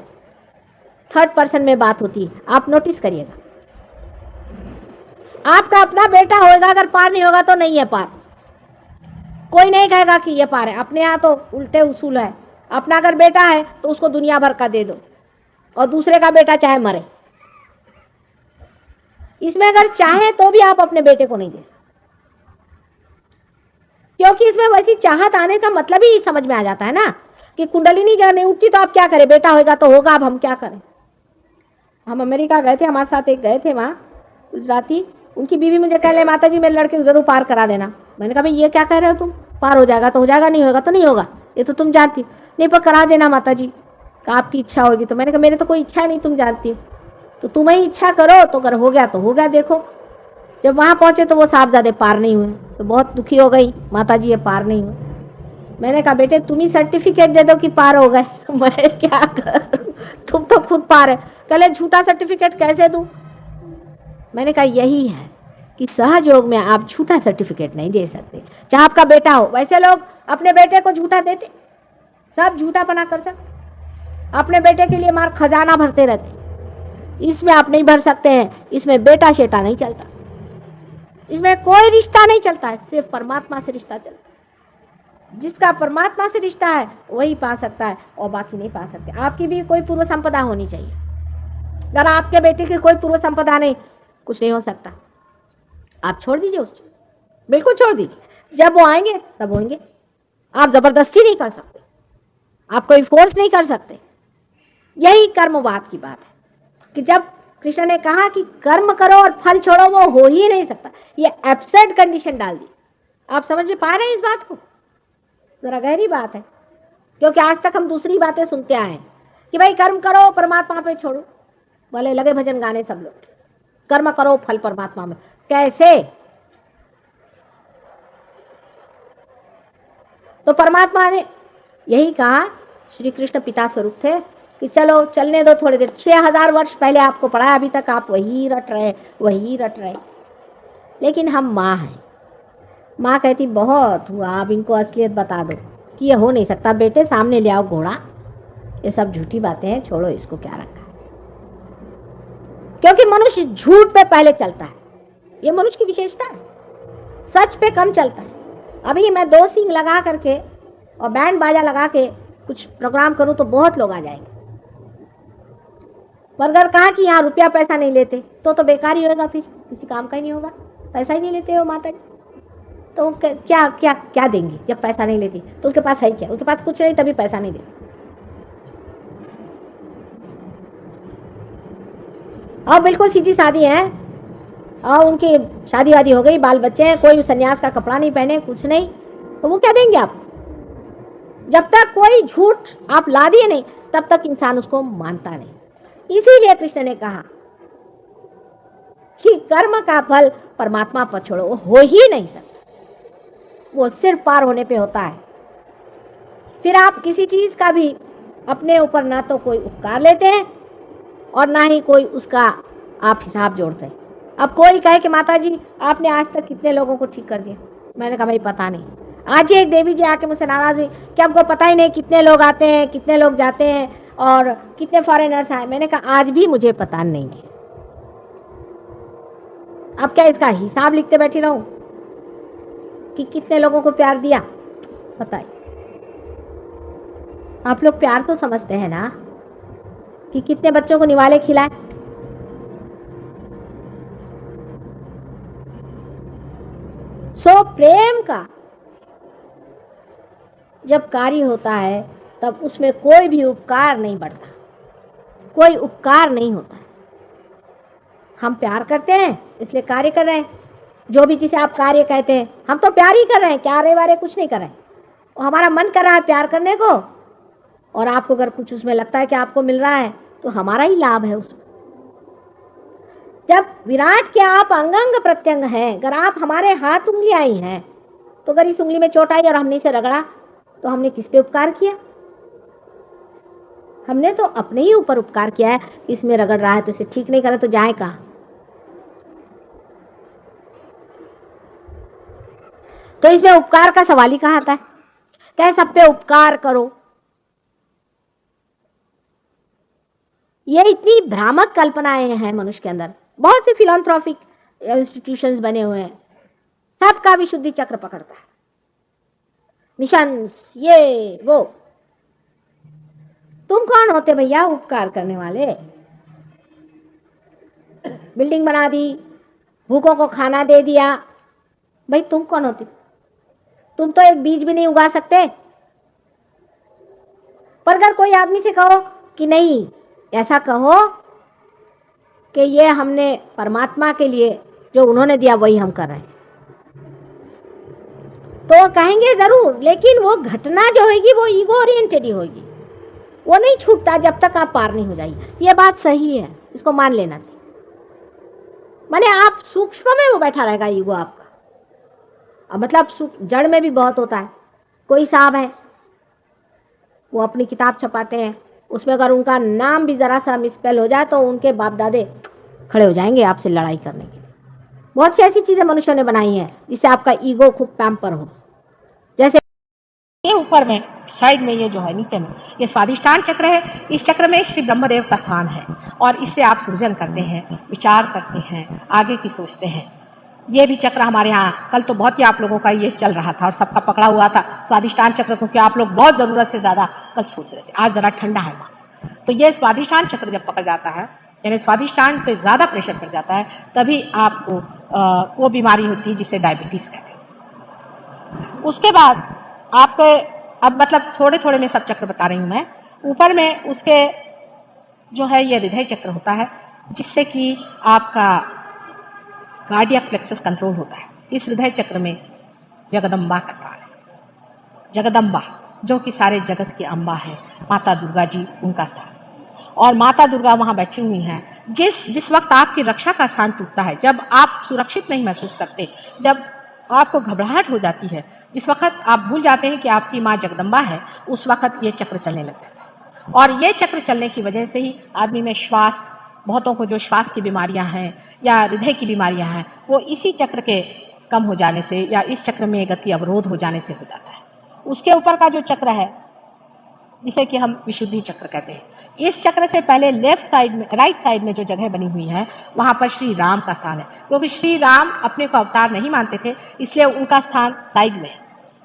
S3: थर्ड पर्सन में बात होती है, आप नोटिस करिएगा। आपका अपना बेटा होगा, अगर पार नहीं होगा तो नहीं है पार, कोई नहीं कहेगा कि ये पार है। अपने यहाँ तो उल्टे उसूल है, अपना अगर बेटा है तो उसको दुनिया भर का दे दो, और दूसरे का बेटा चाहे मरे। इसमें अगर चाहे तो भी आप अपने बेटे को नहीं दे सकते, क्योंकि इसमें वैसी चाहत आने का मतलब ही समझ में आ जाता है ना कि कुंडलिनी जब नहीं उठती तो आप क्या करें, बेटा होगा तो होगा, अब हम क्या करें। हम अमेरिका गए थे, हमारे साथ एक गए थे वहाँ गुजराती, उनकी बीवी मुझे कह ले माता जी मेरे लड़के को जरूर पार करा देना। मैंने कहा भाई ये क्या कह रहे हो तुम, पार हो जाएगा तो हो जाएगा, नहीं होगा तो नहीं होगा, ये तो तुम जानती हो। नहीं पर करा देना माता जी, आपकी इच्छा होगी। तो मैंने कहा मेरे तो कोई इच्छा नहीं, तुम जानती हो, तो तुम ही इच्छा करो, तो अगर हो गया तो हो गया। देखो जब वहाँ पहुँचे तो वो साहबजादे पार नहीं हुए, तो बहुत दुखी हो गई, माता जी ये पार नहीं हुए। मैंने कहा बेटे तुम ही सर्टिफिकेट दे दो कि पार हो गए, मैं क्या करूं, तुम तो खुद पार है। कहले झूठा सर्टिफिकेट कैसे दूं। मैंने कहा यही है कि सहयोग में आप झूठा सर्टिफिकेट नहीं दे सकते, चाहे आपका बेटा हो। वैसे लोग अपने बेटे को झूठा देते, सब झूठा बना कर सकते, अपने बेटे के लिए मार खजाना भरते रहते। इसमें आप नहीं भर सकते हैं, इसमें बेटा शेटा नहीं चलता, इसमें कोई रिश्ता नहीं चलता है, सिर्फ परमात्मा से रिश्ता चलता है। जिसका परमात्मा से रिश्ता है वही पा सकता है, और बाकी नहीं पा सकते। आपकी भी कोई पूर्व संपदा होनी चाहिए। अगर आपके बेटे की कोई पूर्व संपदा नहीं, कुछ नहीं हो सकता। आप छोड़ दीजिए उस चीज, बिल्कुल छोड़ दीजिए। जब वो आएंगे तब होंगे, आप जबरदस्ती नहीं कर सकते, आप कोई फोर्स नहीं कर सकते। यही कर्मवाद की बात है कि जब कृष्ण ने कहा कि कर्म करो और फल छोड़ो, वो हो ही नहीं सकता। ये एब्सर्ड कंडीशन डाल दी। आप समझ में पा रहे हैं इस बात को, जरा गहरी बात है। क्योंकि आज तक हम दूसरी बातें सुनते आए हैं कि भाई कर्म करो परमात्मा पे छोड़ो, बोले लगे भजन गाने सब लोग, कर्म करो फल परमात्मा में। कैसे? तो परमात्मा ने यही कहा, श्री कृष्ण पिता स्वरूप थे कि चलो चलने दो थोड़ी देर। 6000 वर्ष पहले आपको पढ़ाया, अभी तक आप वही रट रहे। लेकिन हम माँ हैं, माँ कहती बहुत हुआ, अब इनको असलियत बता दो कि ये हो नहीं सकता। बेटे सामने ले आओ घोड़ा, ये सब झूठी बातें हैं, छोड़ो इसको, क्या रखा है। क्योंकि मनुष्य झूठ पे पहले चलता है, ये मनुष्य की विशेषता है। सच पे कम चलता है। अभी मैं 2 सींग लगा करके और बैंड बाजा लगा के कुछ प्रोग्राम करूं तो बहुत लोग आ जाएंगे, पर अगर कहा कि यहाँ रुपया पैसा नहीं लेते तो बेकार ही होगा, फिर किसी काम का ही नहीं होगा। पैसा ही नहीं लेते हो माता जी, तो क्या क्या क्या देंगी जब पैसा नहीं लेती? तो उनके पास है क्या? उनके पास कुछ नहीं, तभी पैसा नहीं देती। और बिल्कुल सीधी सादी है, और उनकी शादी वादी हो गई, बाल बच्चे हैं, कोई सन्यास का कपड़ा नहीं पहने, कुछ नहीं, तो वो क्या देंगे आप? जब तक कोई झूठ आप ला दिए नहीं तब तक इंसान उसको मानता नहीं। इसीलिए कृष्ण ने कहा कि कर्म का फल परमात्मा पर छोड़ो, वो हो ही नहीं सकता, वो सिर्फ पार होने पे होता है। फिर आप किसी चीज का भी अपने ऊपर ना तो कोई उपकार लेते हैं और ना ही कोई उसका आप हिसाब जोड़ते हैं। अब कोई कहे कि माता जी आपने आज तक कितने लोगों को ठीक कर दिया? मैंने कहा भाई पता नहीं। आज ही एक देवी जी आके मुझसे नाराज हुई कि आपको पता ही नहीं कितने लोग आते हैं, कितने लोग जाते हैं और कितने फॉरेनर्स आए। मैंने कहा आज भी मुझे पता नहीं है। अब क्या इसका हिसाब लिखते बैठी रहूं कि कितने लोगों को प्यार दिया? बताइए, आप लोग प्यार तो समझते हैं ना कि कितने बच्चों को निवाले खिलाए? सो प्रेम का जब कार्य होता है तब उसमें कोई भी उपकार नहीं बढ़ता, कोई उपकार नहीं होता है। हम प्यार करते हैं इसलिए कार्य कर रहे हैं। जो भी जिसे आप कार्य कहते हैं, हम तो प्यार ही कर रहे हैं, क्यारे वारे कुछ नहीं कर रहे हैं। और हमारा मन कर रहा है प्यार करने को, और आपको अगर कुछ उसमें लगता है कि आपको मिल रहा है तो हमारा ही लाभ है उसमें। जब विराट के आप अंग अंग प्रत्यंग हैं, अगर आप हमारे हाथ उंगलियां ही हैं, तो अगर इस उंगली में चोट आई और हमने इसे रगड़ा तो हमने किस पे उपकार किया? हमने तो अपने ही ऊपर उपकार किया है कि इसमें रगड़ रहा है तो इसे ठीक नहीं करे तो जाए कहां? तो इसमें उपकार का सवाल ही कहां आता है? क्या सब पे उपकार करो? ये इतनी भ्रामक कल्पनाएं हैं मनुष्य के अंदर। बहुत से फिलैंथ्रोपिक इंस्टीट्यूशंस बने हुए हैं, सबका विशुद्धि चक्र पकड़ता है, मिशंस ये वो। तुम कौन होते भैया उपकार करने वाले? बिल्डिंग बना दी, भूखों को खाना दे दिया, भाई तुम कौन होते? तुम तो एक बीज भी नहीं उगा सकते। पर अगर कोई आदमी से कहो कि नहीं, ऐसा कहो कि ये हमने परमात्मा के लिए जो उन्होंने दिया वही हम कर रहे हैं, तो कहेंगे जरूर, लेकिन वो घटना जो होगी वो ईगो ओरिएंटेड ही होगी, वो नहीं छूटता जब तक आप पार नहीं हो जाइए। ये बात सही है, इसको मान लेना चाहिए। माने आप सूक्ष्म में वो बैठा रहेगा ईगो आपका। अब मतलब जड़ में भी बहुत होता है। कोई साहब है, वो अपनी किताब छपाते हैं, उसमें अगर उनका नाम भी जरा सा मिसस्पेल हो जाए तो उनके बाप दादे खड़े हो जाएंगे आपसे लड़ाई करने के लिए। बहुत सी ऐसी चीजें मनुष्यों ने बनाई हैं जिससे आपका ईगो खूब पैम्पर हो। जैसे
S4: ये ऊपर में साइड में ये जो है नीचे में ये स्वादिष्टान चक्र है। इस चक्र में श्री ब्रह्मदेव का स्थान है और इससे आप सृजन करते हैं, विचार करते हैं, आगे की सोचते हैं। ये भी चक्र हमारे यहाँ कल तो बहुत ही आप लोगों का ये चल रहा था और सबका पकड़ा हुआ था स्वादिष्टान चक्र, क्योंकि आप लोग बहुत जरूरत से ज्यादा कल सोच रहे थे। आज जरा ठंडा है वहाँ, तो ये स्वादिष्टान चक्र जब पकड़ जाता है, यानी स्वादिष्टान पे ज्यादा प्रेशर पड़ जाता है, तभी आपको वो बीमारी होती है जिसे डायबिटीज कहते हैं। उसके बाद आपके अब मतलब थोड़े थोड़े में सब चक्र बता रही हूँ मैं। ऊपर में उसके जो है ये हृदय चक्र होता है, जिससे कि आपका कार्डियक प्लेक्सस कंट्रोल होता है। इस हृदय चक्र में जगदम्बा का स्थान है। जगदम्बा जो कि सारे जगत की अम्बा है, माता दुर्गा जी, उनका स्थान। और माता दुर्गा वहां बैठी हुई हैं। जिस वक्त आपकी रक्षा का स्थान टूटता है, जब आप सुरक्षित नहीं महसूस करते, जब आपको घबराहट हो जाती है, जिस वक्त आप भूल जाते हैं कि आपकी माँ जगदम्बा है, उस वक्त ये चक्र चलने लग जाता है। और ये चक्र चलने की वजह से ही आदमी में श्वास, बहुतों को जो श्वास की बीमारियां हैं या हृदय की बीमारियां हैं, वो इसी चक्र के कम हो जाने से या इस चक्र में गति अवरोध हो जाने से हो जाता है। उसके ऊपर का जो चक्र है जिसे कि हम विशुद्धि चक्र कहते हैं। इस चक्र से पहले लेफ्ट साइड में, राइट साइड में जो जगह बनी हुई है, वहां पर श्री राम का स्थान है, क्योंकि श्री राम अपने को अवतार नहीं मानते थे, इसलिए उनका स्थान साइड में है।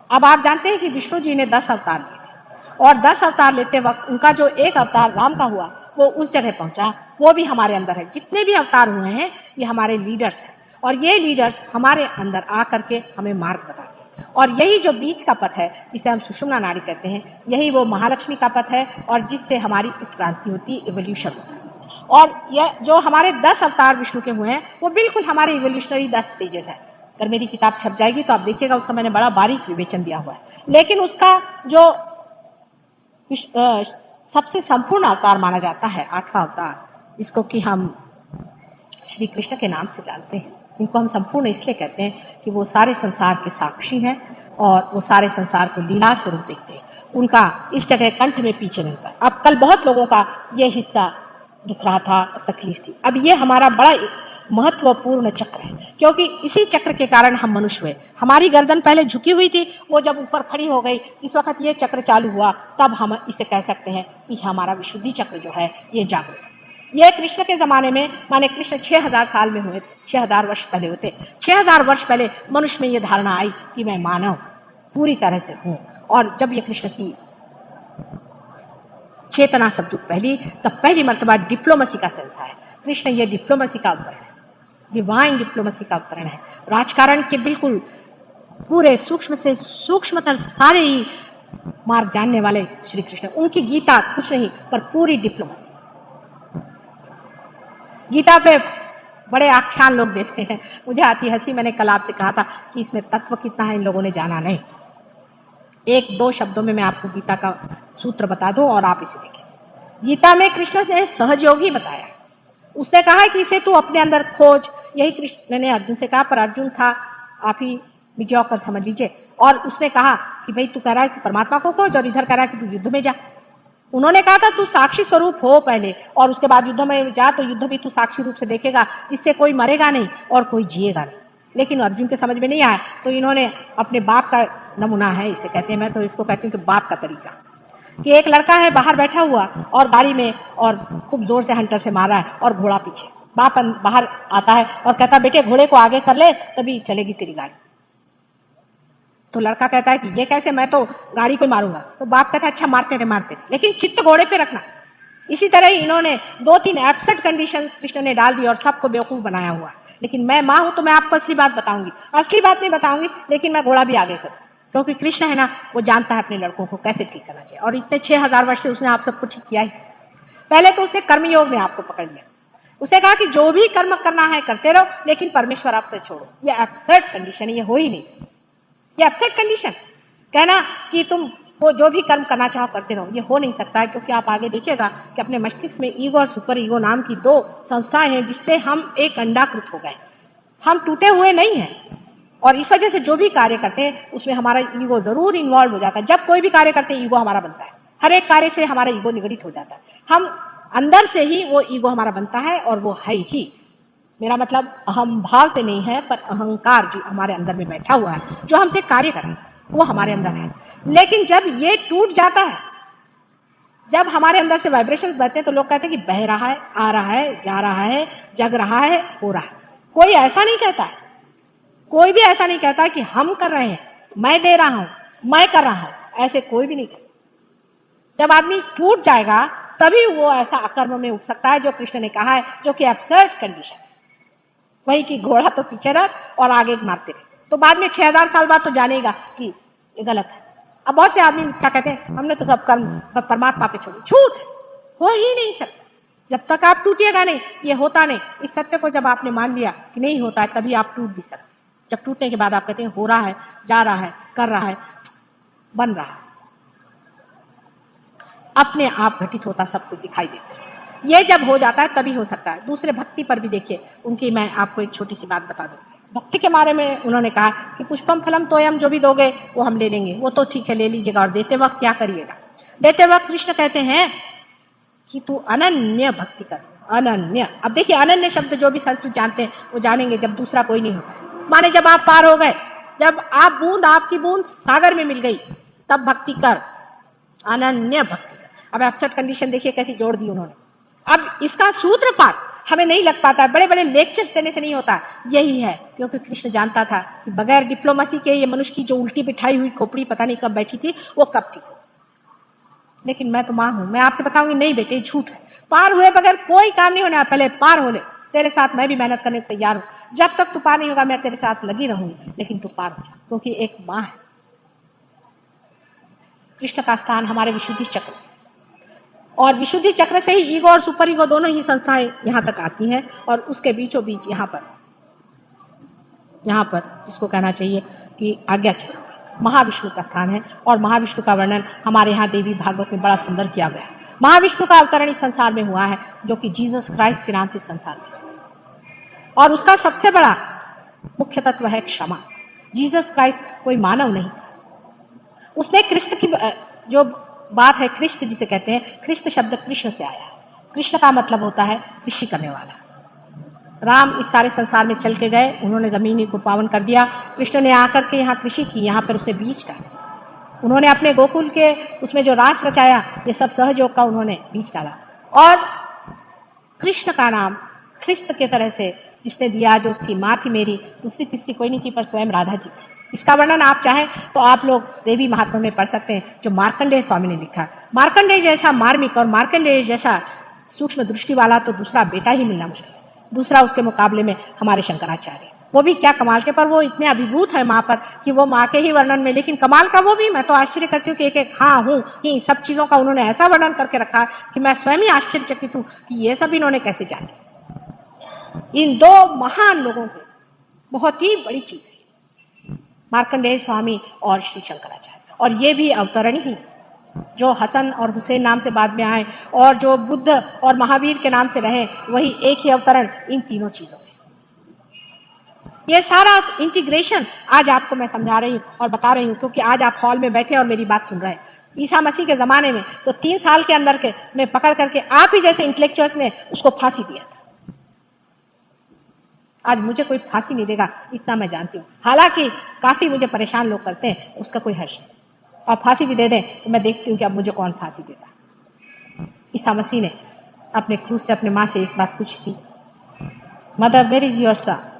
S4: अब आप जानते हैं कि विष्णु जी ने 10 अवतार लिए थे, और 10 अवतार लेते वक्त उनका जो एक अवतार राम का हुआ वो उस जगह पहुंचा, वो भी हमारे अंदर है। जितने भी अवतार हुए हैं ये हमारे लीडर्स हैं, और ये लीडर्स हमारे अंदर आकर के हमें मार्ग बताते हैं। और यही जो बीच का पथ है, जिसे हम सुषुम्ना नाड़ी कहते हैं, यही वो महालक्ष्मी का पथ है, और जिससे हमारी उत्क्रांति होती है, इवोल्यूशन होता है। और यह जो हमारे 10 अवतार विष्णु के हुए हैं, वो बिल्कुल हमारे इवोल्यूशनरी 10 स्टेजेस है। अगर मेरी किताब छप जाएगी तो आप देखिएगा, उसका मैंने बड़ा बारीक विवेचन दिया हुआ है। लेकिन उसका जो सबसे संपूर्ण अवतार माना जाता है, 8वां अवतार, जिसको कि हम श्री कृष्ण के नाम से जानते हैं, इनको हम संपूर्ण इसलिए कहते हैं कि वो सारे संसार के साक्षी हैं और वो सारे संसार को लीला स्वरूप देखते हैं। उनका इस जगह कंठ में पीछे रहता है। अब कल बहुत लोगों का ये हिस्सा दिख रहा था, तकलीफ थी। अब ये हमारा बड़ा महत्वपूर्ण चक्र है, क्योंकि इसी चक्र के कारण हम मनुष्य हुए। हमारी गर्दन पहले झुकी हुई थी, वो जब ऊपर खड़ी हो गई, इस वक्त ये चक्र चालू हुआ, तब हम इसे कह सकते हैं कि हमारा विशुद्धि चक्र जो है ये जागृत है। ये कृष्ण के जमाने में, माने कृष्ण 6000 साल में हुए, 6000 वर्ष पहले होते। 6000 वर्ष पहले मनुष्य में ये धारणा आई कि मैं मानव पूरी तरह से हूं। और जब ये कृष्ण की चेतना सब पहली, तब पहली मर्तबा डिप्लोमेसी का सेंस आया। कृष्ण ये डिप्लोमेसी का अवतरण है, डिवाइन डिप्लोमेसी का अवतरण है। राजकारण के बिल्कुल पूरे सूक्ष्म से सूक्ष्मतर सारे ही मार्ग जानने वाले श्री कृष्ण। उनकी गीता कुछ नहीं पर पूरी डिप्लोमेसी। गीता पे बड़े आख्यान लोग देते हैं, मुझे आती हंसी। मैंने कल आपसे कहा था कि इसमें तत्व कितना है इन लोगों ने जाना नहीं। 1-2 शब्दों में मैं आपको गीता का सूत्र बता दूं और आप इसे देखें। गीता में कृष्ण ने सहजयोगी बताया। उसने कहा कि इसे तू अपने अंदर खोज। यही कृष्ण ने अर्जुन से कहा, पर अर्जुन था आप ही विजय कर समझ लीजिए। और उसने कहा कि भाई तू कह रहा है कि परमात्मा को खोज, और इधर कह रहा है कि तू युद्ध में जा। उन्होंने कहा था तू साक्षी स्वरूप हो पहले, और उसके बाद युद्ध में जा, तो युद्ध भी तू साक्षी रूप से देखेगा, जिससे कोई मरेगा नहीं और कोई जिएगा नहीं। लेकिन अर्जुन के समझ में नहीं आया, तो इन्होंने अपने बाप का नमूना है, इसे कहते हैं, मैं तो इसको कहती हूँ कि बाप का तरीका, कि एक लड़का है बाहर बैठा हुआ और गाड़ी में, और खूब जोर से हंटर से मार रहा है और घोड़ा पीछे। बाप बाहर आता है और कहता बेटे घोड़े को आगे कर ले तभी चलेगी तेरी गाड़ी। तो लड़का कहता है कि ये कैसे, मैं तो गाड़ी को मारूंगा। तो बाप कहता है अच्छा मारते रहे, लेकिन चित्त घोड़े पे रखना। इसी तरह ही इन्होंने 2-3 एब्सर्ड कंडीशंस कृष्ण ने डाल दी और सबको बेवकूफ बनाया हुआ। लेकिन मैं माँ हूं तो मैं आपको असली बात बताऊंगी, असली बात नहीं बताऊंगी, लेकिन मैं घोड़ा भी आगे करूँ, क्योंकि कृष्ण है ना, वो जानता है अपने लड़कों को कैसे ठीक करना चाहिए। और इतने 6000 वर्ष से उसने आप सबको ठीक किया ही। पहले तो उसने कर्मयोग में आपको पकड़ लिया। उसे कहा कि जो भी कर्म करना है करते रहो, लेकिन परमेश्वर आपसे छोड़ो। ये एब्सर्ड कंडीशन है, ये हो ही नहीं सकती। ये एब्सर्ड कंडीशन कहना कि तुम वो जो भी कर्म करना चाहो करते रहो, ये हो नहीं सकता है। क्योंकि आप आगे देखिएगा कि अपने मस्तिष्क में ईगो और सुपर ईगो नाम की 2 संस्थाएं हैं, जिससे हम एक अंडाकृत हो गए। हम टूटे हुए नहीं हैं, और इस वजह से जो भी कार्य करते हैं उसमें हमारा ईगो जरूर इन्वॉल्व हो जाता है। जब कोई भी कार्य करते हैं ईगो हमारा बनता है। हर एक कार्य से हमारा ईगो निगडित हो जाता है। हम अंदर से ही वो ईगो हमारा बनता है, और वो है ही, मेरा मतलब अहम भाव से नहीं है, पर अहंकार जो हमारे अंदर में बैठा हुआ है, जो हमसे कार्य कर रहा है, वो हमारे अंदर है। लेकिन जब ये टूट जाता है, जब हमारे अंदर से वाइब्रेशंस बहते हैं, तो लोग कहते हैं कि बह रहा है, आ रहा है, जा रहा है, जग रहा है, हो रहा है। कोई ऐसा नहीं कहता है, कोई भी ऐसा नहीं कहता कि हम कर रहे हैं, मैं दे रहा हूं, मैं कर रहा हूं, ऐसे कोई भी नहीं कहता। जब आदमी टूट जाएगा तभी वो ऐसा अकर्म में उठ सकता है, जो कृष्ण ने कहा है, जो कि एब्सर्ड कंडीशन, वही कि घोड़ा तो पीछे रख और आगे मारते रहे। तो बाद में 6000 साल बाद तो जानेगा कि ये गलत है। अब बहुत से आदमी क्या कहते हैं, हमने तो सब कर्म परमात्मा पे छोड़ी। झूठ, हो ही नहीं सकता जब तक आप टूटिएगा नहीं, ये होता नहीं। इस सत्य को जब आपने मान लिया कि नहीं होता है, तभी आप टूट भी सकते। जब टूटने के बाद आप कहते हैं हो रहा है, जा रहा है, कर रहा है, बन रहा है, अपने आप घटित होता सब कुछ दिखाई देता है। ये जब हो जाता है तभी हो सकता है। दूसरे भक्ति पर भी देखिए, उनकी मैं आपको एक छोटी सी बात बता दूं। भक्ति के बारे में उन्होंने कहा कि पुष्पम फलम तोयम, जो भी दोगे वो हम ले लेंगे। वो तो ठीक है, ले लीजिएगा, और देते वक्त क्या करिएगा? देते वक्त कृष्ण कहते हैं कि तू अनन्य भक्ति कर, अनन्य। अब देखिए, अनन्य शब्द जो भी संस्कृत जानते हैं वो जानेंगे, जब दूसरा कोई नहीं हो। माने जब आप पार हो गए, जब आप बूंद, आपकी बूंद सागर में मिल गई, तब भक्ति कर। अनन्य भक्ति। अब अपसेट कंडीशन देखिए कैसी जोड़ दी उन्होंने। अब इसका सूत्रपात हमें नहीं लग पाता, बड़े बड़े लेक्चर्स देने से नहीं होता। यही है क्योंकि कृष्ण जानता था कि बगैर डिप्लोमेसी के ये मनुष्य की जो उल्टी बिठाई हुई खोपड़ी पता नहीं कब बैठी थी, वो कब ठीक हो। लेकिन मैं तो मां हूं, मैं आपसे बताऊंगी नहीं बेटे, झूठ है। पार हुए बगैर कोई काम नहीं होना, पहले पार हो ले। तेरे साथ मैं भी मेहनत करने को तैयार हूं। जब तक तू पार नहीं होगा मैं तेरे साथ लगी रहूंगी, लेकिन तू पार हो जा, क्योंकि एक मां है। कृष्ण का स्थान हमारे विशुद्धि चक्र, और विशुद्धि चक्र से ही ईगो और सुपर ईगो दोनों ही संस्थाएं यहां तक आती हैं, और उसके बीचों बीच यहां पर जिसको कहना चाहिए कि आज्ञा चक्र महाविष्णु का स्थान है। और महाविष्णु का वर्णन हमारे यहाँ देवी भागवत में बड़ा सुंदर किया गया है। महाविष्णु का अवतरण इस संसार में हुआ है, जो कि जीसस क्राइस्ट के नाम से संसार में, और उसका सबसे बड़ा मुख्य तत्व है क्षमा। जीसस क्राइस्ट कोई मानव नहीं, उसने कृष्ण की जो बात है, ख्रिस्त जिसे कहते हैं, ख्रिस्त शब्द कृष्ण से आया है। कृष्ण का मतलब होता है कृषि करने वाला। राम इस सारे संसार में चल के गए, उन्होंने जमीन को पावन कर दिया। कृष्ण ने आकर के यहाँ कृषि की, यहाँ पर उसने बीज डाला। उन्होंने अपने गोकुल के उसमें जो रास रचाया, ये सब सहयोग का उन्होंने बीज डाला। और कृष्ण का नाम ख्रिस्त के तरह से जिसने दिया, जो उसकी माँ थी मेरी, दूसरी तीसरी कोई नहीं थी, पर स्वयं राधा जी थी। इसका वर्णन आप चाहें तो आप लोग देवी महात्मा में पढ़ सकते हैं, जो मार्कंडेय स्वामी ने लिखा। मार्कंडेय जैसा मार्मिक और मार्कंडेय जैसा सूक्ष्म दृष्टि वाला तो दूसरा बेटा ही मिलना मुश्किल है। दूसरा उसके मुकाबले में हमारे शंकराचार्य, वो भी क्या कमाल के, पर वो इतने अभिभूत है माँ पर कि वो माँ के ही वर्णन में, लेकिन कमाल का वो भी, मैं तो आश्चर्य करती हूँ कि एक हाँ हूँ कि सब चीजों का उन्होंने ऐसा वर्णन करके रखा कि मैं स्वयं ही आश्चर्यचकित हूँ कि ये सब इन्होंने कैसे जाने। इन दो महान लोगों की बहुत ही बड़ी चीज है, मार्कंडेय स्वामी और श्री शंकराचार्य। और ये भी अवतरण ही, जो हसन और हुसैन नाम से बाद में आए और जो बुद्ध और महावीर के नाम से रहे, वही एक ही अवतरण इन तीनों चीजों में। ये सारा इंटीग्रेशन आज आपको मैं समझा रही हूँ और बता रही हूँ, क्योंकि आज आप हॉल में बैठे और मेरी बात सुन रहे हैं। ईसा मसीह के जमाने में तो 3 साल के अंदर के में पकड़ करके आप ही जैसे इंटेलेक्चुअल्स ने उसको फांसी दिया था। आज मुझे कोई फांसी नहीं देगा, इतना मैं जानती हूँ। हालांकि काफी मुझे परेशान लोग करते हैं, उसका कोई हर्ष नहीं। और फांसी भी दे दें तो मैं देखती हूँ कि अब मुझे कौन फांसी देता। ईसा मसीह ने अपने क्रूस से अपने माँ से एक बात पूछी थी, mother where is your son,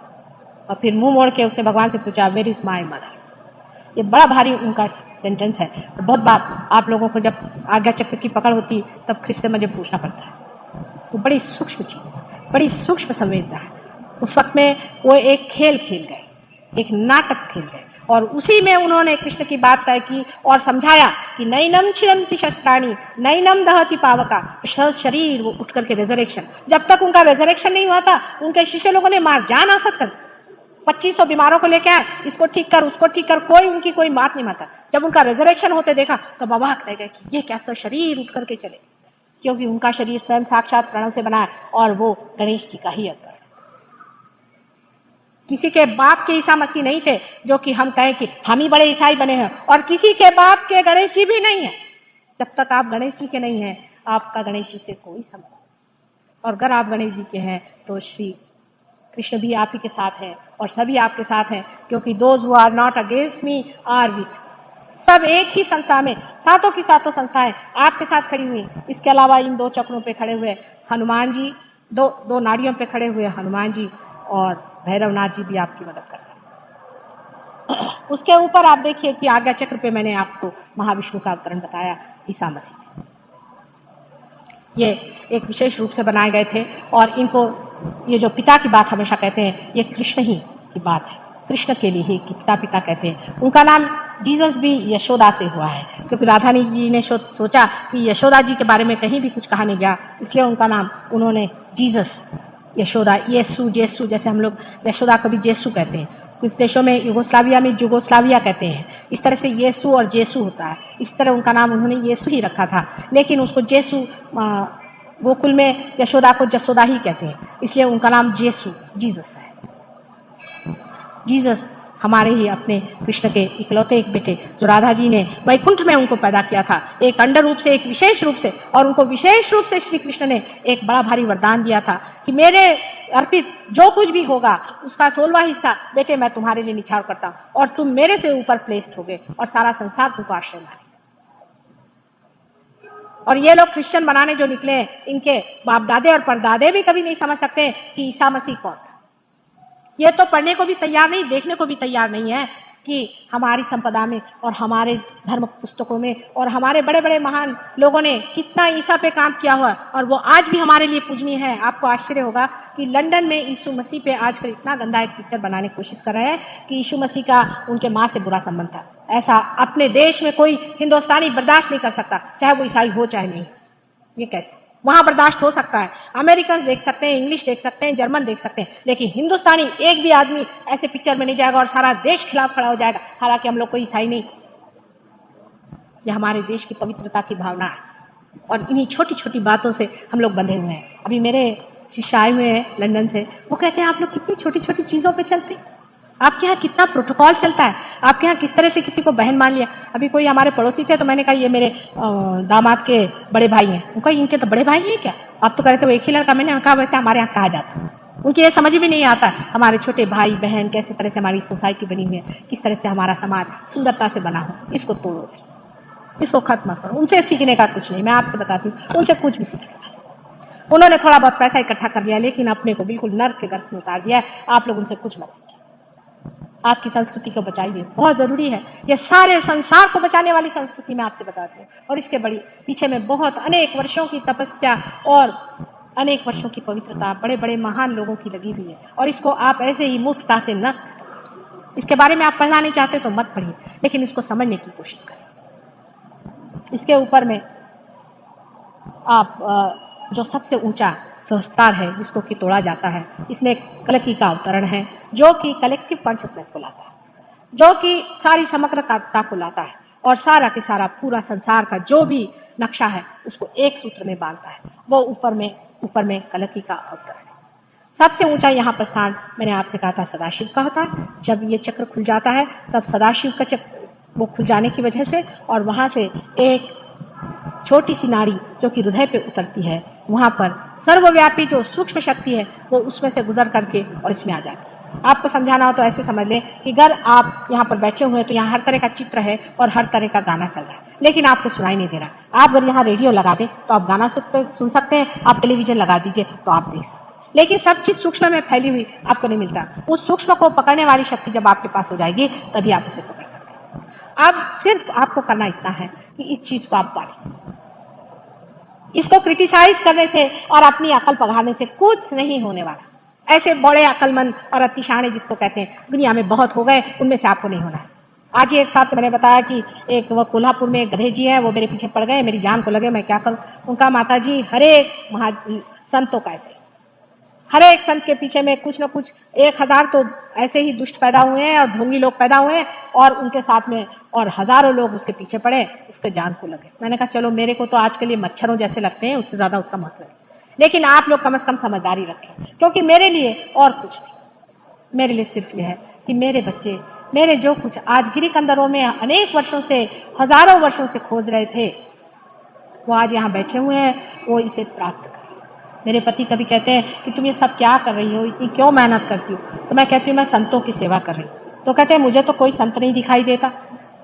S4: और फिर मुंह मोड़ के उसने भगवान से पूछा वेयर इज माय मदर। ये बड़ा भारी उनका सेंटेंस है। और बहुत बार आप लोगों को जब आज्ञा चक्र की पकड़ होती तब ख्रिस्त से मुझे पूछना पड़ता है। तो बड़ी सूक्ष्म चीज है, बड़ी सूक्ष्म संवेदना है। उस वक्त में वो एक खेल खेल गए, एक नाटक खेल गए, और उसी में उन्होंने कृष्ण की बात तय की और समझाया कि नैनम छिदन्ति शस्त्राणि नैनम दहति पावका, शरीर वो उठ करके रेजरेक्शन। जब तक उनका रेजरेक्शन नहीं हुआ था, उनके शिष्य लोगों ने मार जान आफत कर 2500 बीमारों को लेके आए, इसको ठीक कर उसको ठीक कर, कोई उनकी कोई बात नहीं मानता। जब उनका रेजरेक्शन होते देखा तब अवाक रह गए कि ये कैसा शरीर उठ करके चले, क्योंकि उनका शरीर स्वयं साक्षात प्रणव से बना है और वो गणेश जी का ही अवतार। किसी के बाप के ईसा मसीह नहीं थे जो कि हम कहें कि हम ही बड़े ईसाई बने हैं, और किसी के बाप के गणेश जी भी नहीं है। जब तक आप गणेश जी के नहीं हैं, आपका गणेश जी से कोई संबंध, और अगर आप गणेश जी के हैं तो श्री कृष्ण भी आप ही के साथ है और सभी आपके साथ हैं, क्योंकि those who are not against me are with. सब एक ही संस्था में, सातों की सातों संस्थाएं आपके साथ खड़ी हुई। इसके अलावा इन 2 चक्रों पे खड़े हुए हनुमान जी, दो नाड़ियों पे खड़े हुए हनुमान जी और भैरवनाथ जी भी आपकी मदद करते हैं। उसके ऊपर आप देखिए कि आज्ञा चक्र पे मैंने आपको महाविष्णु का अवतरण बताया, ईसा मसीह। ये एक विशेष रूप से बनाए गए थे, और इनको ये जो पिता की बात हमेशा कहते हैं, ये कृष्ण ही की बात है, कृष्ण के लिए ही पिता पिता कहते हैं। उनका नाम जीसस भी यशोदा से हुआ है, क्योंकि राधानी जी ने सोचा कि यशोदा जी के बारे में कहीं भी कुछ कहा नहीं गया, इसलिए उनका नाम उन्होंने जीसस, यशोदा, येसु, जेसु, जैसे हम लोग यशोदा को भी जेसु कहते हैं। कुछ देशों में युगोस्लाविया में जुगोस्लाविया कहते हैं। इस तरह से येसु और जेसु होता है। इस तरह उनका नाम उन्होंने येसु ही रखा था, लेकिन उसको जेसु, गोकुल में यशोदा को जसोदा ही कहते हैं, इसलिए उनका नाम जेसु, जीसस है। जीसस हमारे ही अपने कृष्ण के इकलौते एक बेटे, जो राधा जी ने वैकुंठ में उनको पैदा किया था, एक अंडर रूप से, एक विशेष रूप से, और उनको विशेष रूप से श्री कृष्ण ने एक बड़ा भारी वरदान दिया था कि मेरे अर्पित जो कुछ भी होगा उसका 16वां हिस्सा बेटे मैं तुम्हारे लिए निछावर करता हूं, और तुम मेरे से ऊपर प्लेस्ड होगे और सारा संसार तुमको आश्रय मारेगा। और ये लोग क्रिश्चियन बनाने जो निकले, इनके बाप दादे और परदादे भी कभी नहीं समझ सकते कि ईसा मसीह कौन था। ये तो पढ़ने को भी तैयार नहीं, देखने को भी तैयार नहीं है कि हमारी संपदा में और हमारे धर्म पुस्तकों में और हमारे बड़े बड़े महान लोगों ने कितना ईसा पे काम किया हुआ और वो आज भी हमारे लिए पूजनीय है। आपको आश्चर्य होगा कि लंदन में यीशु मसीह पे आजकल इतना गंदा एक पिक्चर बनाने की कोशिश कर रहे हैं कि यीशु मसीह का उनके माँ से बुरा संबंध था। ऐसा अपने देश में कोई हिंदुस्तानी बर्दाश्त नहीं कर सकता, चाहे वो ईसाई हो चाहे नहीं। ये कैसे? वहां बर्दाश्त हो सकता है, अमेरिकन देख सकते हैं, इंग्लिश देख सकते हैं, जर्मन देख सकते हैं, लेकिन हिंदुस्तानी एक भी आदमी ऐसे पिक्चर में नहीं जाएगा और सारा देश खिलाफ खड़ा हो जाएगा। हालांकि हम लोग कोई ईसाई नहीं, ये हमारे देश की पवित्रता की भावना है और इन्हीं छोटी छोटी बातों से हम लोग बंधे हुए हैं। अभी मेरे शिष्य आए हुए हैं लंदन से, वो कहते हैं आप लोग कितनी छोटी छोटी चीजों पे चलते हैं, आपके यहाँ कितना प्रोटोकॉल चलता है, आपके यहाँ किस तरह से किसी को बहन मान लिया। अभी कोई हमारे पड़ोसी थे तो मैंने कहा ये मेरे दामाद के बड़े भाई हैं। उनका इनके तो बड़े भाई हैं क्या? आप तो कह रहे थे वो एक ही लड़का। मैंने कहा वैसे हमारे यहाँ कहा जाता है। उनकी ये समझ भी नहीं आता हमारे छोटे भाई बहन कैसे तरह से हमारी सोसाइटी बनी हुई है, किस तरह से हमारा समाज सुंदरता से बना हो। इसको तोड़ो, इसको खत्म करो। उनसे सीखने का कुछ नहीं, मैं आपसे बताती हूँ, उनसे कुछ भी सीखने। उन्होंने थोड़ा बहुत पैसा इकट्ठा कर लिया लेकिन अपने को बिल्कुल नर्क के गर्भ में उतार दिया है। आप लोग उनसे कुछ मत सीखिए, आपकी संस्कृति को बचाइए, बहुत जरूरी है। ये सारे संसार को बचाने वाली संस्कृति मैं आपसे बताती हूँ और इसके बड़ी पीछे में बहुत अनेक वर्षों की तपस्या और अनेक वर्षों की पवित्रता बड़े बड़े महान लोगों की लगी हुई है। और इसको आप ऐसे ही मुफ्तता से न, इसके बारे में आप पढ़ना नहीं चाहते तो मत पढ़िए, लेकिन इसको समझने की कोशिश करें। इसके ऊपर में आप जो सबसे ऊंचा सहस्त्रार है जिसको कि तोड़ा जाता है, इसमें एक कलकी का अवतरण है जो कि कलेक्टिव कॉन्शियसनेस को लाता है, जो कि सारी समग्रता को लाता है और सारा के सारा पूरा संसार का जो भी नक्शा है उसको एक सूत्र में बांधता है। वो ऊपर में कलकी का अवतरण है। सबसे ऊंचा यहाँ पर स्थान मैंने आपसे कहा था सदाशिव का होता है। जब ये चक्र खुल जाता है तब सदाशिव का चक्र वो खुल जाने की वजह से और वहां से एक छोटी सी नाड़ी जो कि हृदय पे उतरती है, वहां पर सर्वव्यापी जो सूक्ष्म शक्ति है वो उसमें से गुजर करके और इसमें आ जाती है। आपको समझाना हो तो ऐसे समझ लें कि अगर आप यहाँ पर बैठे हुए हैं तो यहाँ हर तरह का चित्र है और हर तरह का गाना चल रहा है, लेकिन आपको सुनाई नहीं दे रहा। आप अगर यहाँ रेडियो लगा दें तो आप गाना सुन सकते हैं, आप टेलीविजन लगा दीजिए तो आप देख सकते हैं, लेकिन सब चीज सूक्ष्म में फैली हुई आपको नहीं मिलता। उस सूक्ष्म को पकड़ने वाली शक्ति जब आपके पास हो जाएगी तभी आप उसे पकड़ सकते हैं। अब सिर्फ आपको करना इतना है कि इस चीज को आप पालें। इसको क्रिटिसाइज करने से और अपनी अकल पघाने से कुछ नहीं होने वाला। ऐसे बड़े अकलमंद और अतिशाणे जिसको कहते हैं दुनिया में बहुत हो गए, उनमें से आपको नहीं होना है। आज ही एक साहब से मैंने बताया कि एक वो कोल्हापुर में एक गधे जी है, वो मेरे पीछे पड़ गए, मेरी जान को लगे, मैं क्या करूं। उनका माता जी हर एक संतों का ऐसे, हर एक संत के पीछे में कुछ न कुछ 1000 तो ऐसे ही दुष्ट पैदा हुए हैं और ढोंगी लोग पैदा हुए हैं और उनके साथ में और हजारों लोग उसके पीछे पड़े, उसके जान को लगे। मैंने कहा चलो मेरे को तो आज के लिए मच्छरों जैसे लगते हैं, उससे ज्यादा उसका मतलब है, लेकिन आप लोग कम से कम समझदारी रखें, क्योंकि मेरे लिए और कुछ नहीं, मेरे लिए सिर्फ यह है कि मेरे बच्चे मेरे जो कुछ आज गिरी कंदरों में अनेक वर्षों से हजारों वर्षों से खोज रहे थे वो आज यहाँ बैठे हुए हैं, वो इसे प्राप्त करें। मेरे पति कभी कहते हैं कि तुम ये सब क्या कर रही हो, इतनी क्यों मेहनत करती हो, तो मैं कहती हूँ मैं संतों की सेवा कर रही हूँ। तो कहते हैं मुझे तो कोई संत नहीं दिखाई देता।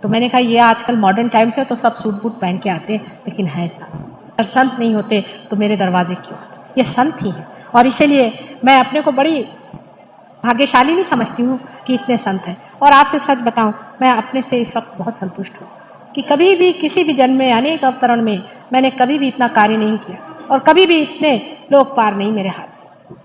S4: तो मैंने कहा ये आजकल मॉडर्न टाइम्स है तो सब सूट बूट पहन के आते हैं, लेकिन है संत। अगर संत नहीं होते तो मेरे दरवाजे क्यों आते? ये संत ही है और इसीलिए मैं अपने को बड़ी भाग्यशाली नहीं समझती हूँ कि इतने संत हैं। और आपसे सच बताऊं, मैं अपने से इस वक्त बहुत संतुष्ट हूँ कि कभी भी किसी भी जन्म में अनेक अवतरण में मैंने कभी भी इतना कार्य नहीं किया और कभी भी इतने लोग पार नहीं मेरे हाथ से।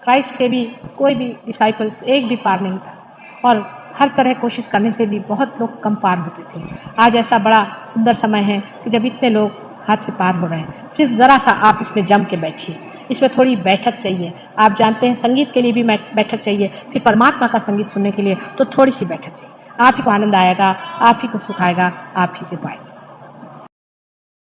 S4: क्राइस्ट के भी कोई भी डिसाइपल्स एक भी पार नहीं था और हर तरह कोशिश करने से भी बहुत लोग कम पार होते थे। आज ऐसा बड़ा सुंदर समय है कि जब इतने लोग हाथ से पार हो रहे हैं। सिर्फ जरा सा आप इसमें जम के बैठिए, इसमें थोड़ी बैठक चाहिए। आप जानते हैं संगीत के लिए भी बैठक चाहिए, फिर परमात्मा का संगीत सुनने के लिए तो थोड़ी सी बैठक चाहिए। आप ही को आनंद आएगा, आप ही को सुख आएगा, आप ही से पाएगा।